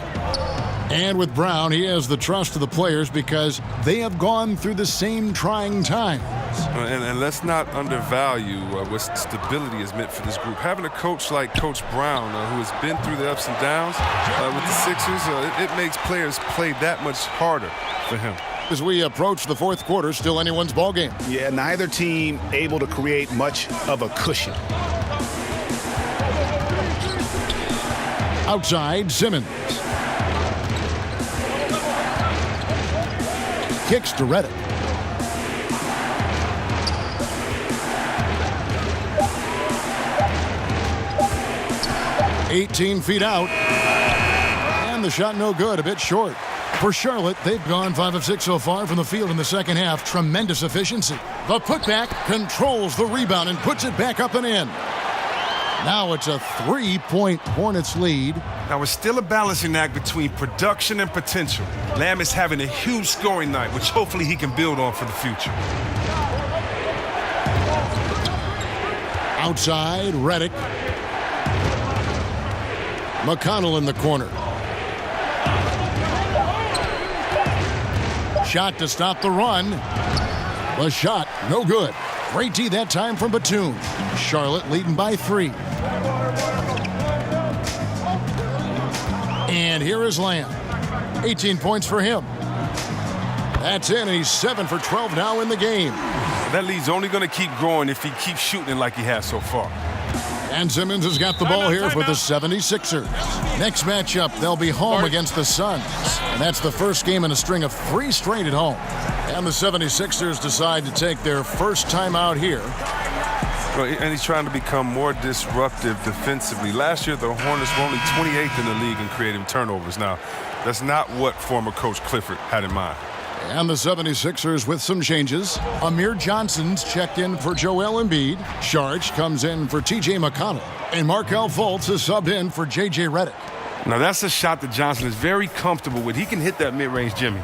And with Brown, he has the trust of the players because they have gone through the same trying times. And let's not undervalue what stability has meant for this group. Having a coach like Coach Brown, who has been through the ups and downs with the Sixers, it makes players play that much harder for him. As we approach the fourth quarter, still anyone's ball game. Yeah, neither team able to create much of a cushion. Outside, Simmons. Kicks to Redick. $18 feet out. And the shot no good, a bit short. For Charlotte, they've gone 5 of 6 so far from the field in the second half. Tremendous efficiency. The putback controls the rebound and puts it back up and in. Now it's a 3-point Hornets lead. Now it's still a balancing act between production and potential. Lamb is having a huge scoring night, which hopefully he can build on for the future. Outside, Redick. McConnell in the corner. Shot to stop the run. The shot, no good. Great D that time from Batum. Charlotte leading by 3. And here is Lamb. 18 points for him. That's in, and he's 7 for 12 now in the game. That lead's only going to keep growing if he keeps shooting like he has so far. And Simmons has got the ball here for the 76ers. Next matchup, they'll be home against the Suns. And that's the first game in a string of 3 straight at home. And the 76ers decide to take their first time out here. Well, and he's trying to become more disruptive defensively. Last year, the Hornets were only 28th in the league in creating turnovers. Now, that's not what former coach Clifford had in mind. And the 76ers with some changes. Amir Johnson's checked in for Joel Embiid. Sharge comes in for T.J. McConnell. And Markelle Fultz is subbed in for J.J. Redick. Now, that's a shot that Johnson is very comfortable with. He can hit that mid-range jimmy.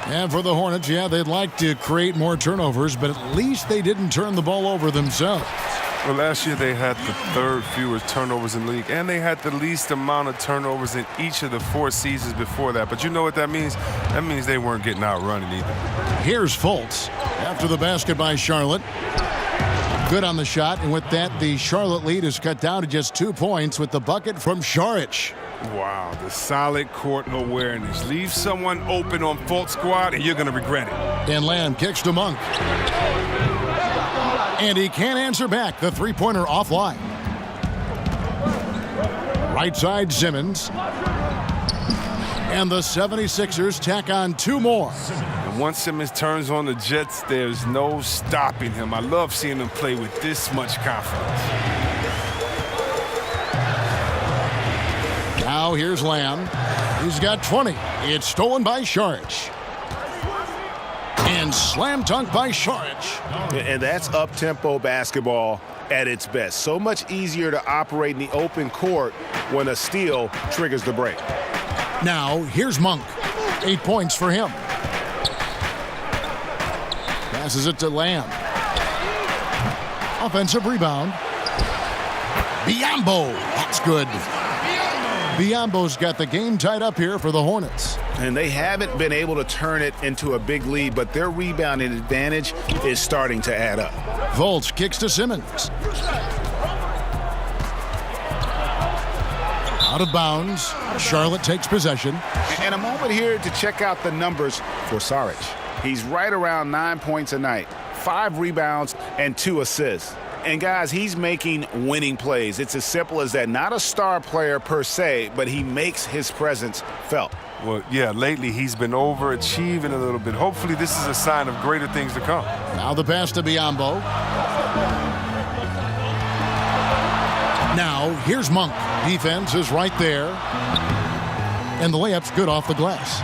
And for the Hornets, yeah, they'd like to create more turnovers, but at least they didn't turn the ball over themselves. Well, last year they had the 3rd fewest turnovers in the league, and they had the least amount of turnovers in each of the 4 seasons before that. But you know what that means? That means they weren't getting outrunning either. Here's Fultz after the basket by Charlotte. Good on the shot, and with that, the Charlotte lead is cut down to just 2 points with the bucket from Šarić. Wow, the solid court awareness. Leave someone open on Fultz squad, and you're going to regret it. And Lamb kicks to Monk. And he can't answer back. The three-pointer offline. Right side, Simmons. And the 76ers tack on 2 more. And once Simmons turns on the Jets, there's no stopping him. I love seeing him play with this much confidence. Now here's Lamb. He's got 20. It's stolen by Šarić. And slam dunk by Šarić. And that's up-tempo basketball at its best. So much easier to operate in the open court when a steal triggers the break. Now here's Monk. 8 points for him. Passes it to Lamb. Offensive rebound. Biyombo. That's good. Biyombo's got the game tied up here for the Hornets. And they haven't been able to turn it into a big lead, but their rebounding advantage is starting to add up. Fultz kicks to Simmons. Out of bounds. Charlotte takes possession. And a moment here to check out the numbers for Šarić. He's right around 9 points a night, 5 rebounds, and 2 assists. And guys, he's making winning plays. It's as simple as that. Not a star player per se, but he makes his presence felt. Well, yeah, lately he's been overachieving a little bit. Hopefully this is a sign of greater things to come. Now the pass to Biyombo. Now here's Monk. Defense is right there. And the layup's good off the glass.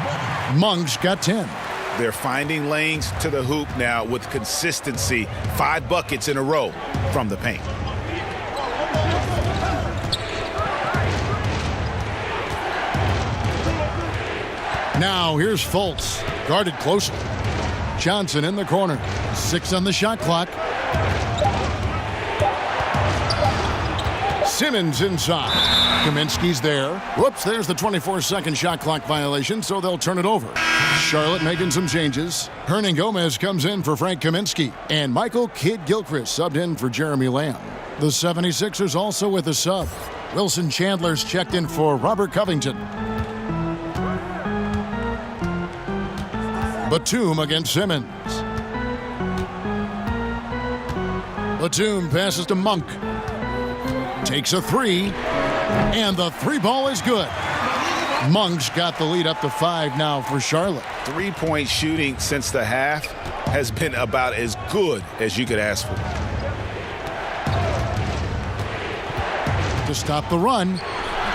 Monk's got 10. They're finding lanes to the hoop now with consistency. 5 buckets in a row from the paint. Now here's Fultz, guarded closely. Johnson in the corner. 6 on the shot clock. Simmons inside. Kaminsky's there. Whoops, there's the 24-second shot clock violation, so they'll turn it over. Charlotte making some changes. Hernangomez comes in for Frank Kaminsky. And Michael Kidd-Gilchrist subbed in for Jeremy Lamb. The 76ers also with a sub. Wilson Chandler's checked in for Robert Covington. Batum against Simmons. Batum passes to Monk. Takes a 3. And the 3 ball is good. Monk's got the lead up to 5 now for Charlotte. 3-point shooting since the half has been about as good as you could ask for. To stop the run.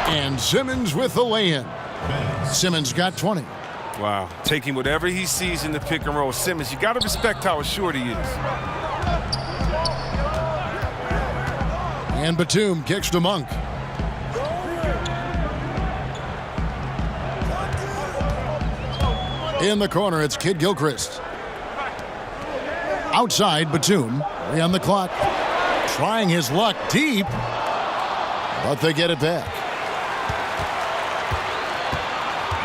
And Simmons with the lay-in. Simmons got 20. Wow. Taking whatever he sees in the pick and roll. Simmons, you got to respect how assured he is. And Batum kicks to Monk. In the corner, it's Kidd-Gilchrist. Outside, Batum. 3 on the clock. Trying his luck deep. But they get it back.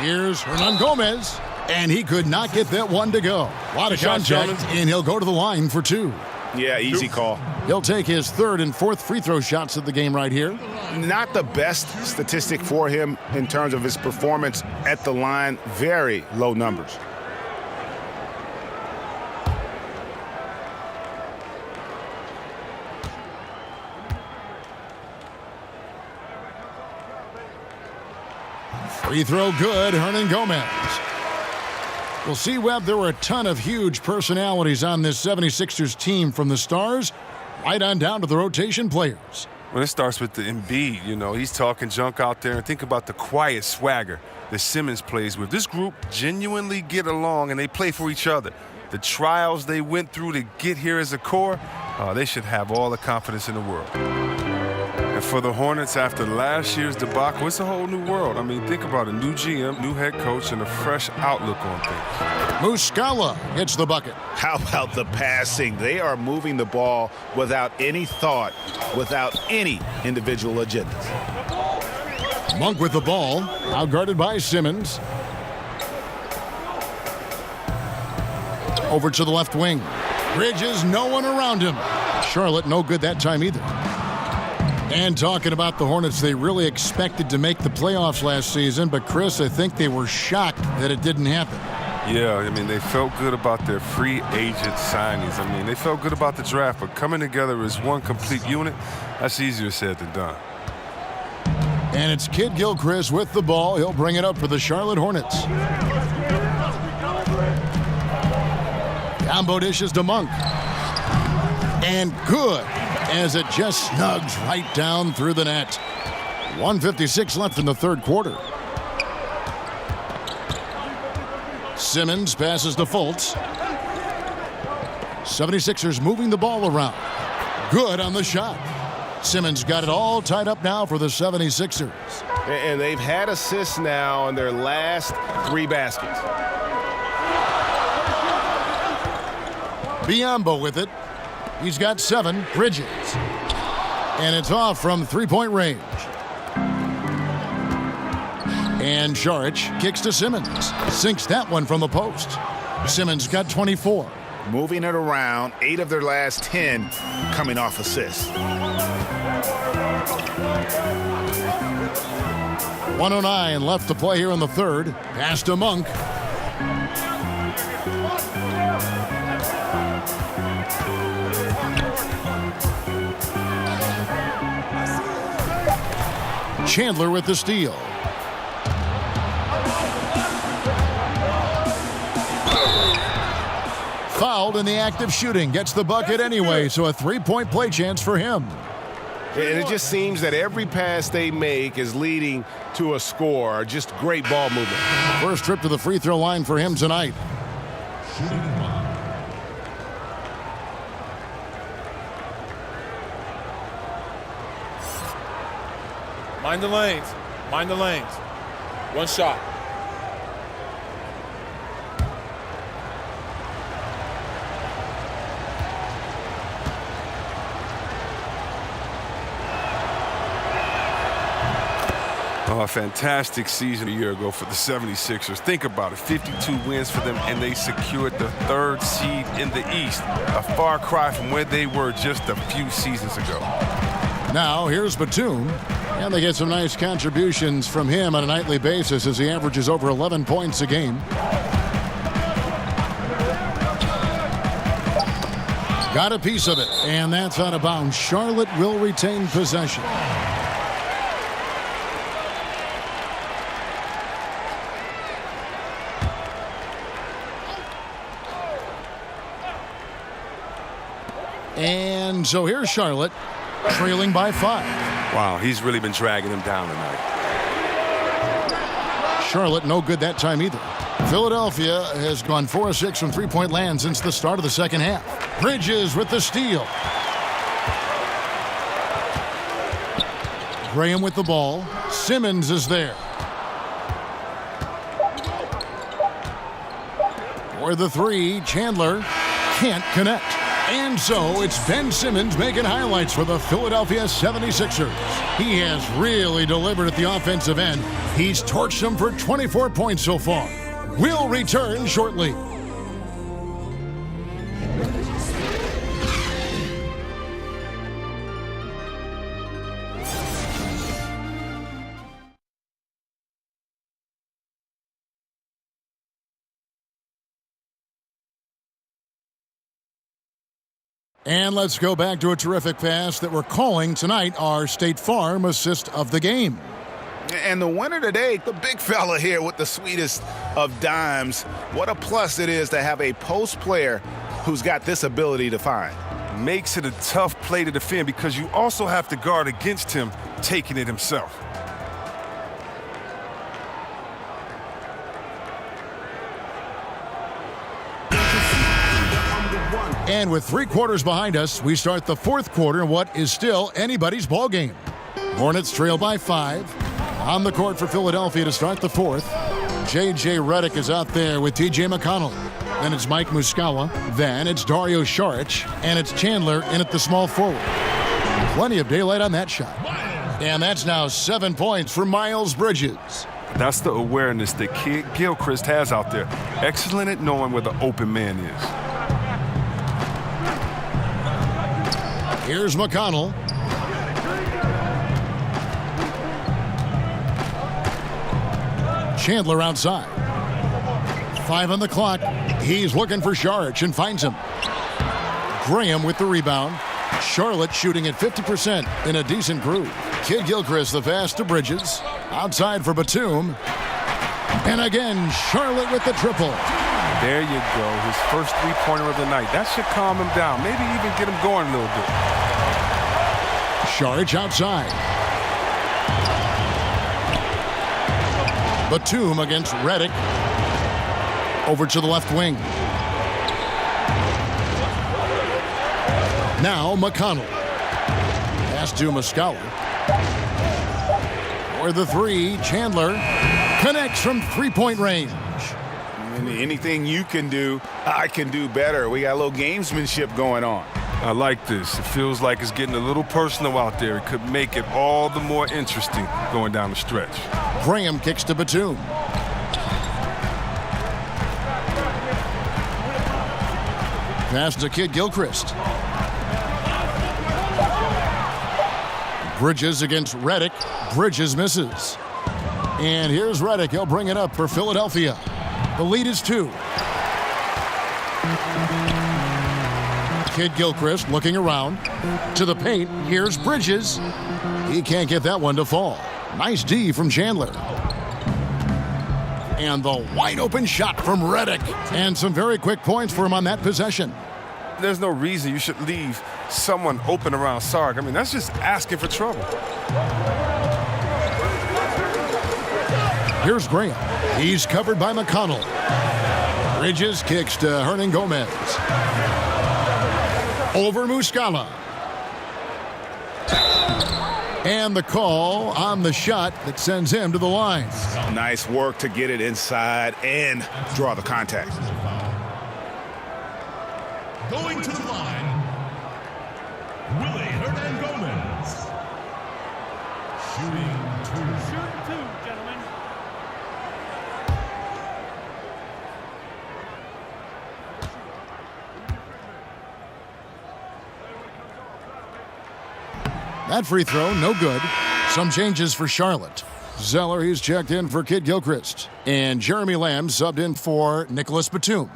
Here's Hernangomez. And he could not get that one to go. A lot of contact, and he'll go to the line for 2. Yeah, easy call. He'll take his 3rd and 4th free throw shots of the game right here. Not the best statistic for him in terms of his performance at the line. Very low numbers. Free throw good, Hernan Gomez. We'll see, Webb, there were a ton of huge personalities on this 76ers team, from the stars right on down to the rotation players. Well, it starts with the Embiid. You know, he's talking junk out there. And think about the quiet swagger that Simmons plays with. This group genuinely get along, and they play for each other. The trials they went through to get here as a core, they should have all the confidence in the world. And for the Hornets, after last year's debacle, it's a whole new world. I mean, think about a new GM, new head coach, and a fresh outlook on things. Muscala hits the bucket. How about the passing? They are moving the ball without any thought, without any individual agendas. Monk with the ball, outguarded by Simmons. Over to the left wing. Bridges, no one around him. Charlotte, no good that time either. And talking about the Hornets, they really expected to make the playoffs last season, but Chris, I think they were shocked that it didn't happen. Yeah, I mean, they felt good about their free agent signings. I mean, they felt good about the draft, but coming together as one complete unit, that's easier said than done. And it's Kid Gilchrist with the ball. He'll bring it up for the Charlotte Hornets. Combo dishes to Monk. And good, as it just snugs right down through the net. 1:56 left in the third quarter. Simmons passes to Fultz. 76ers moving the ball around. Good on the shot. Simmons got it all tied up now for the 76ers. And they've had assists now on their last 3 baskets. Biyombo with it. He's got 7. Bridges. And it's off from three-point range. And Šarić kicks to Simmons. Sinks that one from the post. Simmons got 24. Moving it around, 8 of their last 10 coming off assists. 1:09 left to play here in the third. Pass to Monk. Chandler with the steal. Fouled in the act of shooting. Gets the bucket anyway, so a three-point play chance for him. And it just seems that every pass they make is leading to a score. Just great ball movement. First trip to the free throw line for him tonight. Mind the lanes. Mind the lanes. One shot. Oh, a fantastic season a year ago for the 76ers. Think about it, 52 wins for them, and they secured the 3rd seed in the East. A far cry from where they were just a few seasons ago. Now, here's Batum, and they get some nice contributions from him on a nightly basis as he averages over 11 points a game. Got a piece of it, and that's out of bounds. Charlotte will retain possession. And so here's Charlotte, trailing by 5. Wow, he's really been dragging them down tonight. Charlotte no good that time either. Philadelphia has gone 4 of 6 from three-point land since the start of the second half. Bridges with the steal. Graham with the ball. Simmons is there. For the 3, Chandler can't connect. And so it's Ben Simmons making highlights for the Philadelphia 76ers. He has really delivered at the offensive end. He's torched them for 24 points so far. We'll return shortly. And let's go back to a terrific pass that we're calling tonight our State Farm assist of the game. And the winner today, the big fella here with the sweetest of dimes. What a plus it is to have a post player who's got this ability to find. Makes it a tough play to defend because you also have to guard against him taking it himself. And with 3 quarters behind us, we start the 4th quarter in what is still anybody's ball game. Hornets trail by 5. On the court for Philadelphia to start the 4th. J.J. Redick is out there with T.J. McConnell. Then it's Mike Muscala. Then it's Dario Saric. And it's Chandler in at the small forward. Plenty of daylight on that shot. And that's now 7 points for Miles Bridges. That's the awareness that Kid Gilchrist has out there. Excellent at knowing where the open man is. Here's McConnell. Chandler outside. 5 on the clock. He's looking for Saric and finds him. Graham with the rebound. Charlotte shooting at 50% in a decent groove. Kid Gilchrist the pass to Bridges. Outside for Batum. And again, Charlotte with the triple. There you go. His first three-pointer of the night. That should calm him down. Maybe even get him going a little bit. Saric outside. Batum against Redick. Over to the left wing. Now McConnell. Pass to Muscala. For the 3, Chandler connects from 3-point range. Anything you can do, I can do better. We got a little gamesmanship going on. I like this. It feels like it's getting a little personal out there. It could make it all the more interesting going down the stretch. Graham kicks to Batum. Pass to Kid Gilchrist. Bridges against Redick. Bridges misses. And here's Redick. He'll bring it up for Philadelphia. The lead is 2. Kid Gilchrist looking around to the paint. Here's Bridges. He can't get that one to fall. Nice D from Chandler. And the wide open shot from Redick. And some very quick points for him on that possession. There's no reason you should leave someone open around Sark. I mean, that's just asking for trouble. Here's Graham. He's covered by McConnell. Bridges kicks to Hernangomez. Over Muscala. And the call on the shot that sends him to the line. Nice work to get it inside and draw the contact. Going to the line, Willie Hernangomez. Shooting 2. Shooting 2, gentlemen. That free throw, no good. Some changes for Charlotte. Zeller, he's checked in for Kid Gilchrist. And Jeremy Lamb subbed in for Nicholas Batum.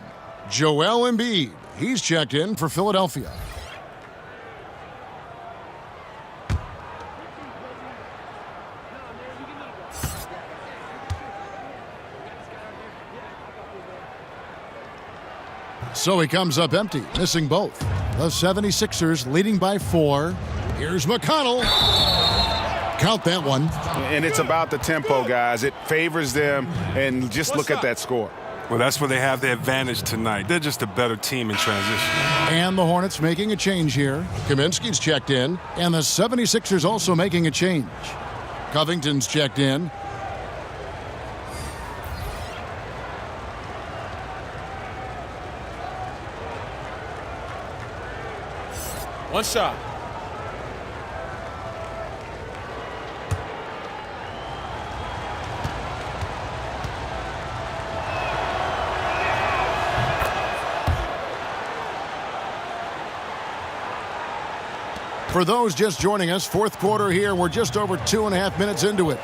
Joel Embiid, he's checked in for Philadelphia. So he comes up empty, missing both. The 76ers leading by 4. Here's McConnell. Count that one. And it's about the tempo, guys. It favors them, and just look at that score. Well, that's where they have the advantage tonight. They're just a better team in transition. And the Hornets making a change here. Kaminsky's checked in, and the 76ers also making a change. Covington's checked in. One shot. For those just joining us, 4th quarter here. We're just over 2.5 minutes into it.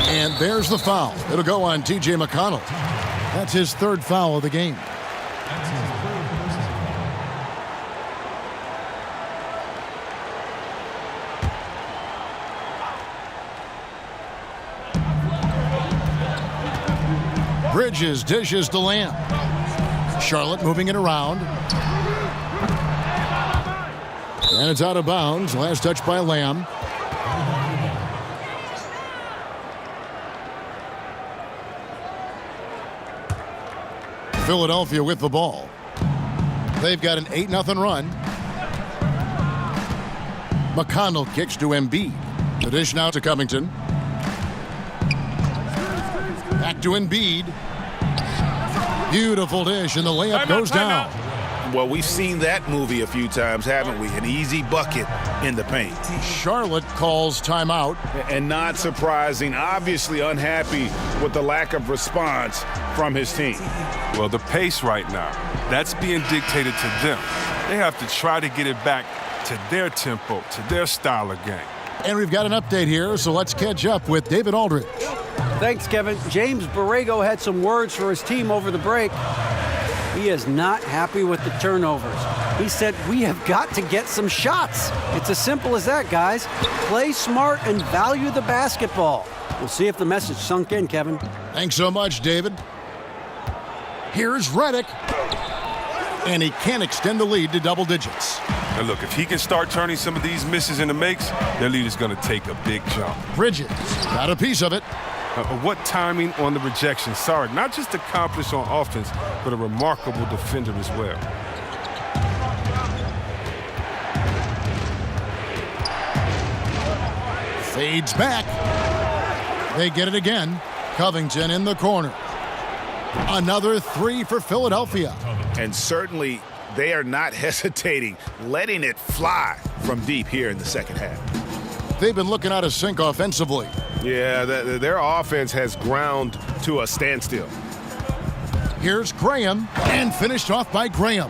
And there's the foul. It'll go on T.J. McConnell. That's his 3rd foul of the game. Bridges dishes to Lamb. Charlotte moving it around. And it's out of bounds. Last touch by Lamb. Philadelphia with the ball. They've got an 8-0 run. McConnell kicks to Embiid. The dish now to Covington. Back to Embiid. Beautiful dish, and the layup goes down. Well, we've seen that movie a few times, haven't we? An easy bucket in the paint. Charlotte calls timeout. And not surprising, obviously unhappy with the lack of response from his team. Well, the pace right now, that's being dictated to them. They have to try to get it back to their tempo, to their style of game. And we've got an update here, so let's catch up with David Aldridge. Thanks, Kevin. James Borrego had some words for his team over the break. He is not happy with the turnovers. He said, "We have got to get some shots." It's as simple as that, guys. Play smart and value the basketball. We'll see if the message sunk in, Kevin. Thanks so much, David. Here's Redick. And he can't extend the lead to double digits. And look, if he can start turning some of these misses into makes, their lead is going to take a big jump. Bridges got a piece of it. What timing on the rejection. Sorry, not just accomplished on offense, but a remarkable defender as well. Fades back. They get it again. Covington in the corner. Another three for Philadelphia. And certainly they are not hesitating, letting it fly from deep here in the second half. They've been looking out of sync offensively. Yeah, their offense has ground to a standstill. Here's Graham, and finished off by Graham.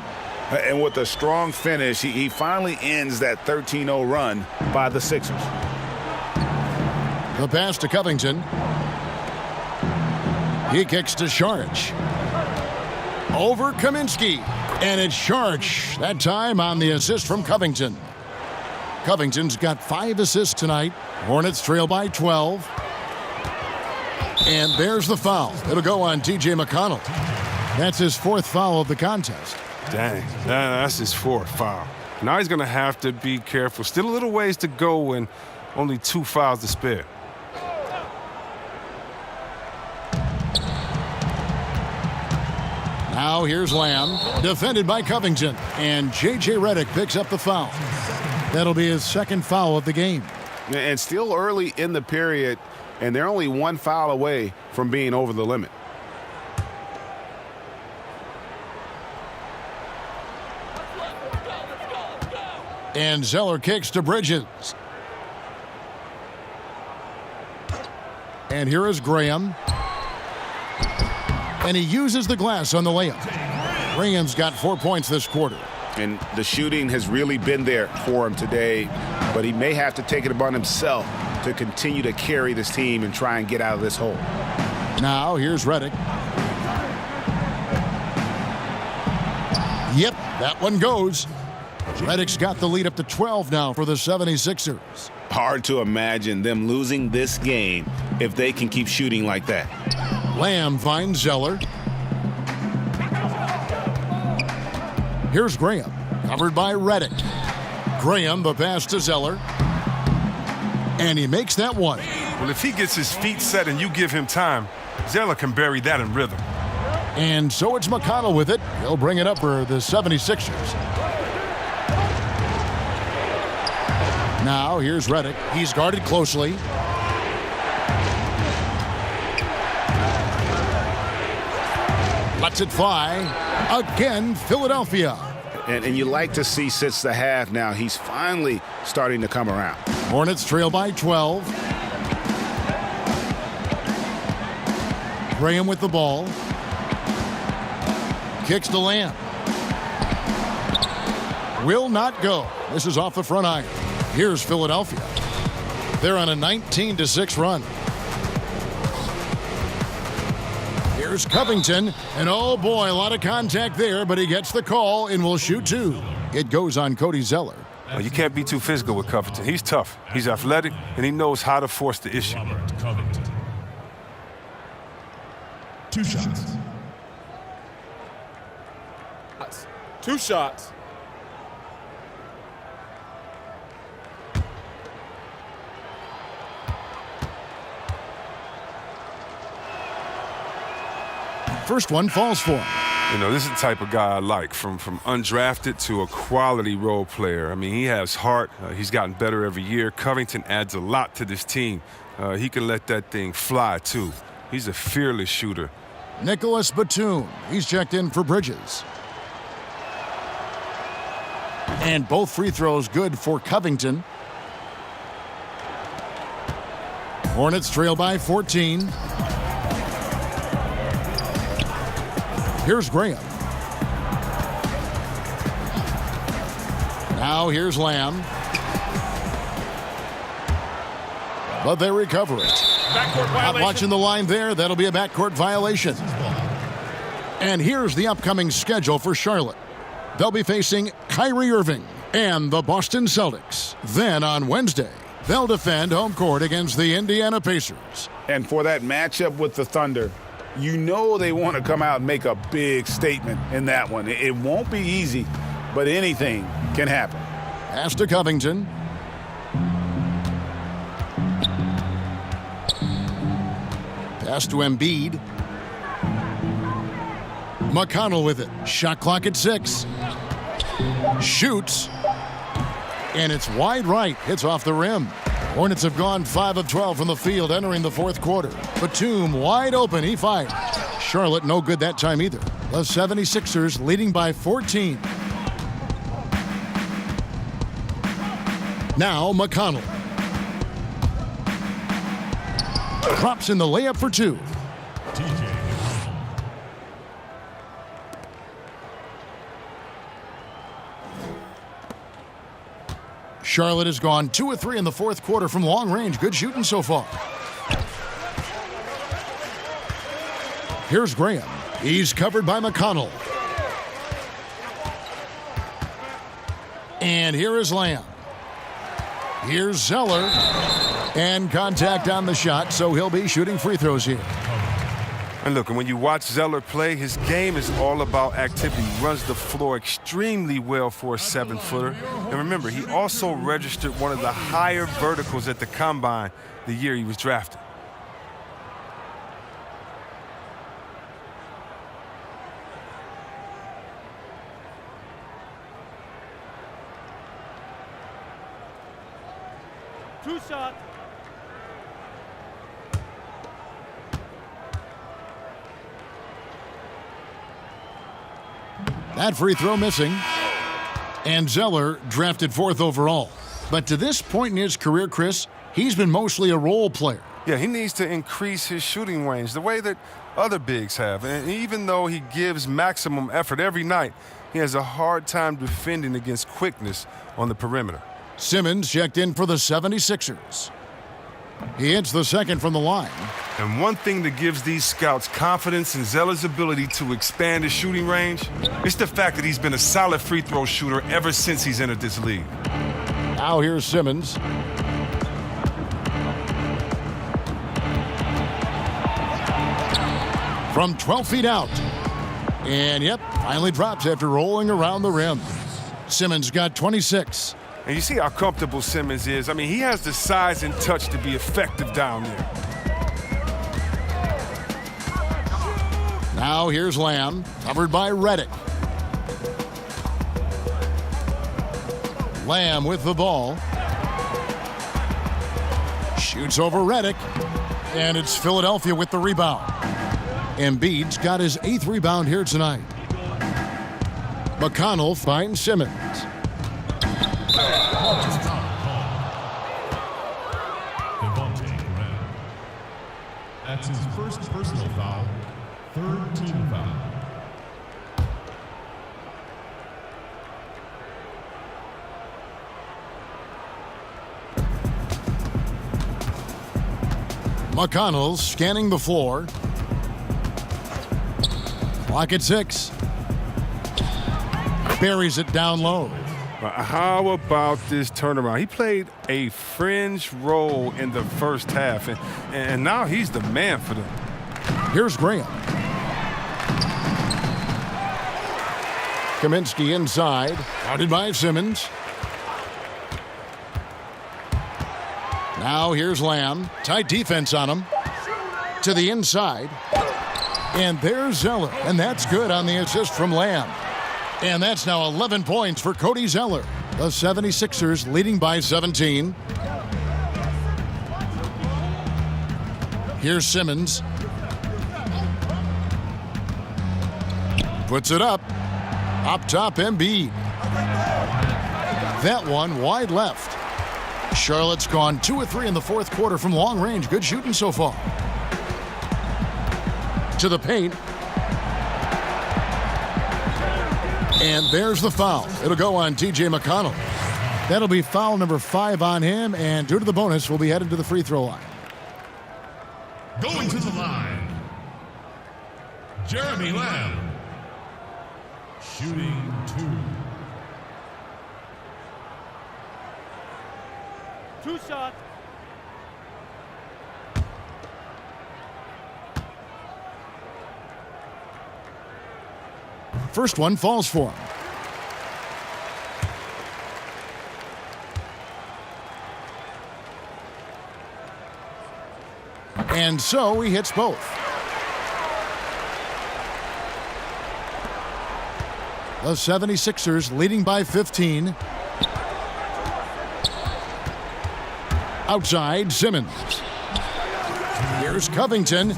And with a strong finish, he finally ends that 13-0 run by the Sixers. The pass to Covington. He kicks to Saric. Over Kaminsky. And it's Saric, that time on the assist from Covington. Covington's got 5 assists tonight. Hornets trail by 12. And there's the foul. It'll go on T.J. McConnell. That's his 4th foul of the contest. Dang, that's his 4th foul. Now he's going to have to be careful. Still a little ways to go and only 2 fouls to spare. Now here's Lamb, defended by Covington. And J.J. Redick picks up the foul. That'll be his 2nd foul of the game. And still early in the period, and they're only 1 foul away from being over the limit. And Zeller kicks to Bridges. And here is Graham. And he uses the glass on the layup. Graham's got 4 points this quarter. And the shooting has really been there for him today, but he may have to take it upon himself to continue to carry this team and try and get out of this hole. Now here's Redick. Yep, that one goes. Redick's got the lead up to 12 now for the 76ers. Hard to imagine them losing this game if they can keep shooting like that. Lamb finds Zeller. Here's Graham, covered by Redick. Graham, the pass to Zeller. And he makes that one. Well, if he gets his feet set and you give him time, Zeller can bury that in rhythm. And so it's McConnell with it. He'll bring it up for the 76ers. Now here's Redick. He's guarded closely. Lets it fly. Again, Philadelphia. And you like to see since the half now, he's finally starting to come around. Hornets trail by 12. Graham with the ball. Kicks to Lamb. Will not go. This is off the front iron. Here's Philadelphia. They're on a 19-6 run. Here's Covington, and oh boy, a lot of contact there, but he gets the call and will shoot 2. It goes on Cody Zeller. Well, you can't be too physical with Covington. He's tough, he's athletic, and he knows how to force the issue. 2 shots. 2 shots. First one falls for him. You know, this is the type of guy I like, from undrafted to a quality role player. I mean, he has heart. He's gotten better every year. Covington adds a lot to this team. He can let that thing fly, too. He's a fearless shooter. Nicholas Batum. He's checked in for Bridges. And both free throws good for Covington. Hornets trail by 14. Here's Graham. Now here's Lamb. But they recover it. Not watching the line there. That'll be a backcourt violation. And here's the upcoming schedule for Charlotte. They'll be facing Kyrie Irving and the Boston Celtics. Then on Wednesday, they'll defend home court against the Indiana Pacers. And for that matchup with the Thunder, you know they want to come out and make a big statement in that one. It won't be easy, but anything can happen. Pass to Covington. Pass to Embiid. McConnell with it. Shot clock at 6. Shoots. And it's wide right. Hits off the rim. Hornets have gone 5 of 12 from the field entering the fourth quarter. Batum wide open. He fired. Charlotte no good that time either. The 76ers leading by 14. Now McConnell. Drops in the layup for 2. Charlotte has gone 2 of 3 in the fourth quarter from long range. Good shooting so far. Here's Graham. He's covered by McConnell. And here is Lamb. Here's Zeller. And contact on the shot, so he'll be shooting free throws here. And look, when you watch Zeller play, his game is all about activity. He runs the floor extremely well for a 7-footer. And remember, he also registered one of the higher verticals at the combine the year he was drafted. Two shots. That free throw missing. And Zeller drafted 4th overall. But to this point in his career, Chris, he's been mostly a role player. Yeah, he needs to increase his shooting range the way that other bigs have. And even though he gives maximum effort every night, he has a hard time defending against quickness on the perimeter. Simmons checked in for the 76ers. He hits the second from the line. And one thing that gives these scouts confidence in Zeller's ability to expand his shooting range is the fact that he's been a solid free throw shooter ever since he's entered this league. Now here's Simmons. From 12 feet out. And yep, finally drops after rolling around the rim. Simmons got 26. And you see how comfortable Simmons is. I mean, he has the size and touch to be effective down there. Now here's Lamb, covered by Reddick. Lamb with the ball. Shoots over Reddick. And it's Philadelphia with the rebound. Embiid's got his 8th rebound here tonight. McConnell finds Simmons. That's his first personal foul, 3rd team foul. McConnell scanning the floor. Clock at 6. Buries it down low. How about this turnaround? He played a fringe role in the first half, and now he's the man for them. Here's Graham. Kaminsky inside, guarded by Simmons. Now here's Lamb. Tight defense on him. To the inside. And there's Zeller. And that's good on the assist from Lamb. And that's now 11 points for Cody Zeller. The 76ers leading by 17. Here's Simmons. Puts it up. Up top, Embiid. That one wide left. Charlotte's gone 2 of 3 in the fourth quarter from long range. Good shooting so far. To the paint. And there's the foul. It'll go on T.J. McConnell. That'll be foul number 5 on him, and due to the bonus, we'll be headed to the free throw line. Going to the line, Jeremy Lamb. Shooting 2. 2 shots. First one falls for him. And so he hits both. The 76ers leading by 15. Outside, Simmons. Here's Covington.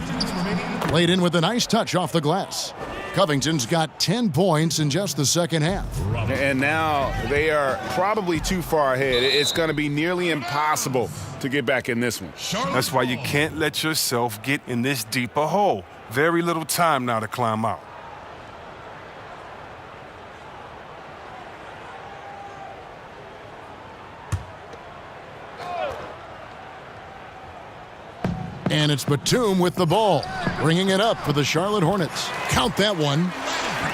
Played in with a nice touch off the glass. Covington's got 10 points in just the second half. And now they are probably too far ahead. It's going to be nearly impossible to get back in this one. That's why you can't let yourself get in this deeper hole. Very little time now to climb out. And it's Batum with the ball, bringing it up for the Charlotte Hornets. Count that one.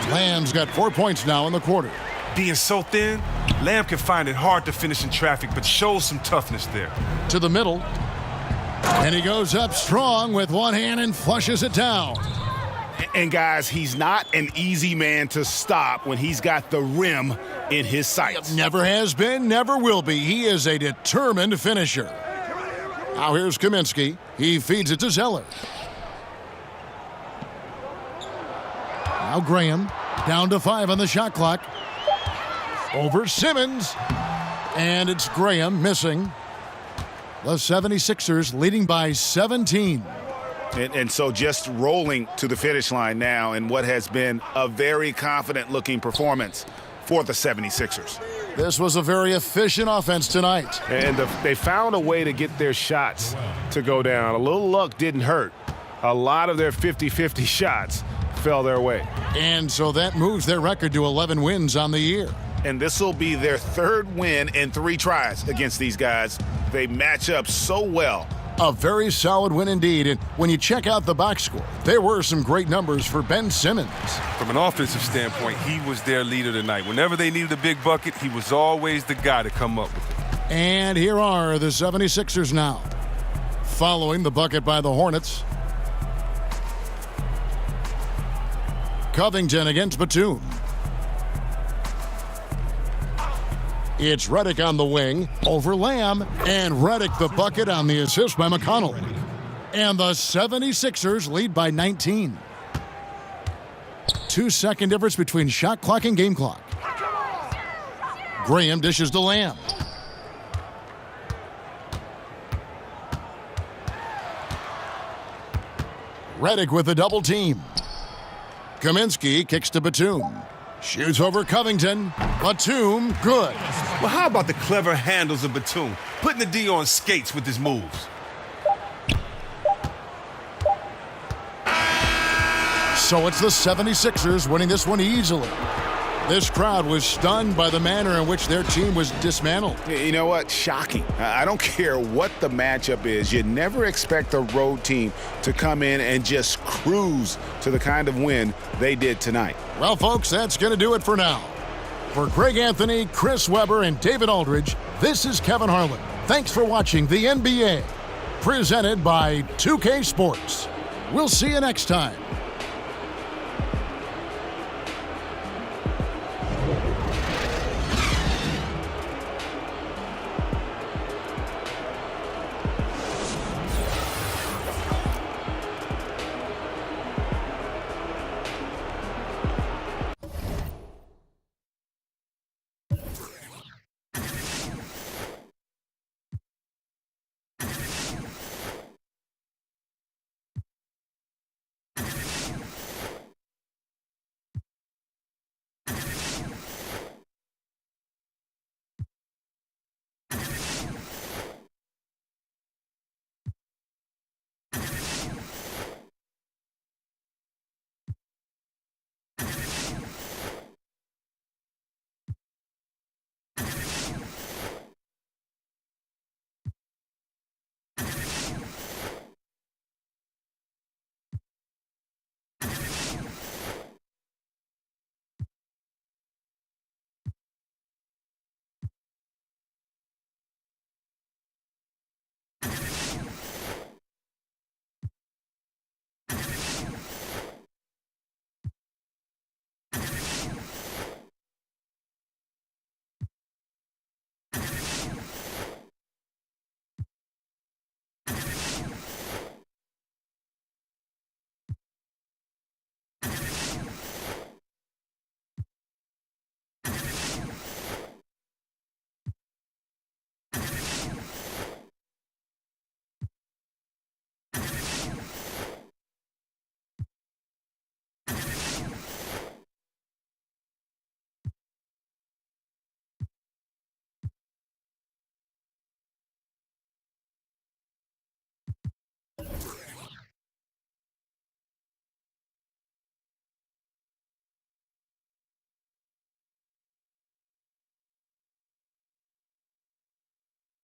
Lamb's got 4 points now in the quarter. Being so thin, Lamb can find it hard to finish in traffic, but shows some toughness there. To the middle. And he goes up strong with one hand and flushes it down. And guys, he's not an easy man to stop when he's got the rim in his sights. Never has been, never will be. He is a determined finisher. Now here's Kaminsky. He feeds it to Zeller. Now Graham. Down to 5 on the shot clock. Over Simmons. And it's Graham missing. The 76ers leading by 17. And so just rolling to the finish line now in what has been a very confident-looking performance for the 76ers. This was a very efficient offense tonight. And they found a way to get their shots to go down. A little luck didn't hurt. A lot of their 50-50 shots fell their way. And so that moves their record to 11 wins on the year. And this will be their 3rd win in 3 tries against these guys. They match up so well. A very solid win indeed. And when you check out the box score, there were some great numbers for Ben Simmons. From an offensive standpoint, he was their leader tonight. Whenever they needed a big bucket, he was always the guy to come up with it. And here are the 76ers now. Following the bucket by the Hornets. Covington against Batum. It's Redick on the wing, over Lamb, and Redick the bucket on the assist by McConnell. And the 76ers lead by 19. 2-second difference between shot clock and game clock. Graham dishes to Lamb. Redick with a double team. Kaminsky kicks to Batum. Shoots over Covington. Batum, good. Well, how about the clever handles of Batum? Putting the D on skates with his moves. So it's the 76ers winning this one easily. This crowd was stunned by the manner in which their team was dismantled. You know what? Shocking. I don't care what the matchup is. You never expect a road team to come in and just cruise to the kind of win they did tonight. Well, folks, that's going to do it for now. For Greg Anthony, Chris Webber, and David Aldridge, this is Kevin Harlan. Thanks for watching the NBA, presented by 2K Sports. We'll see you next time.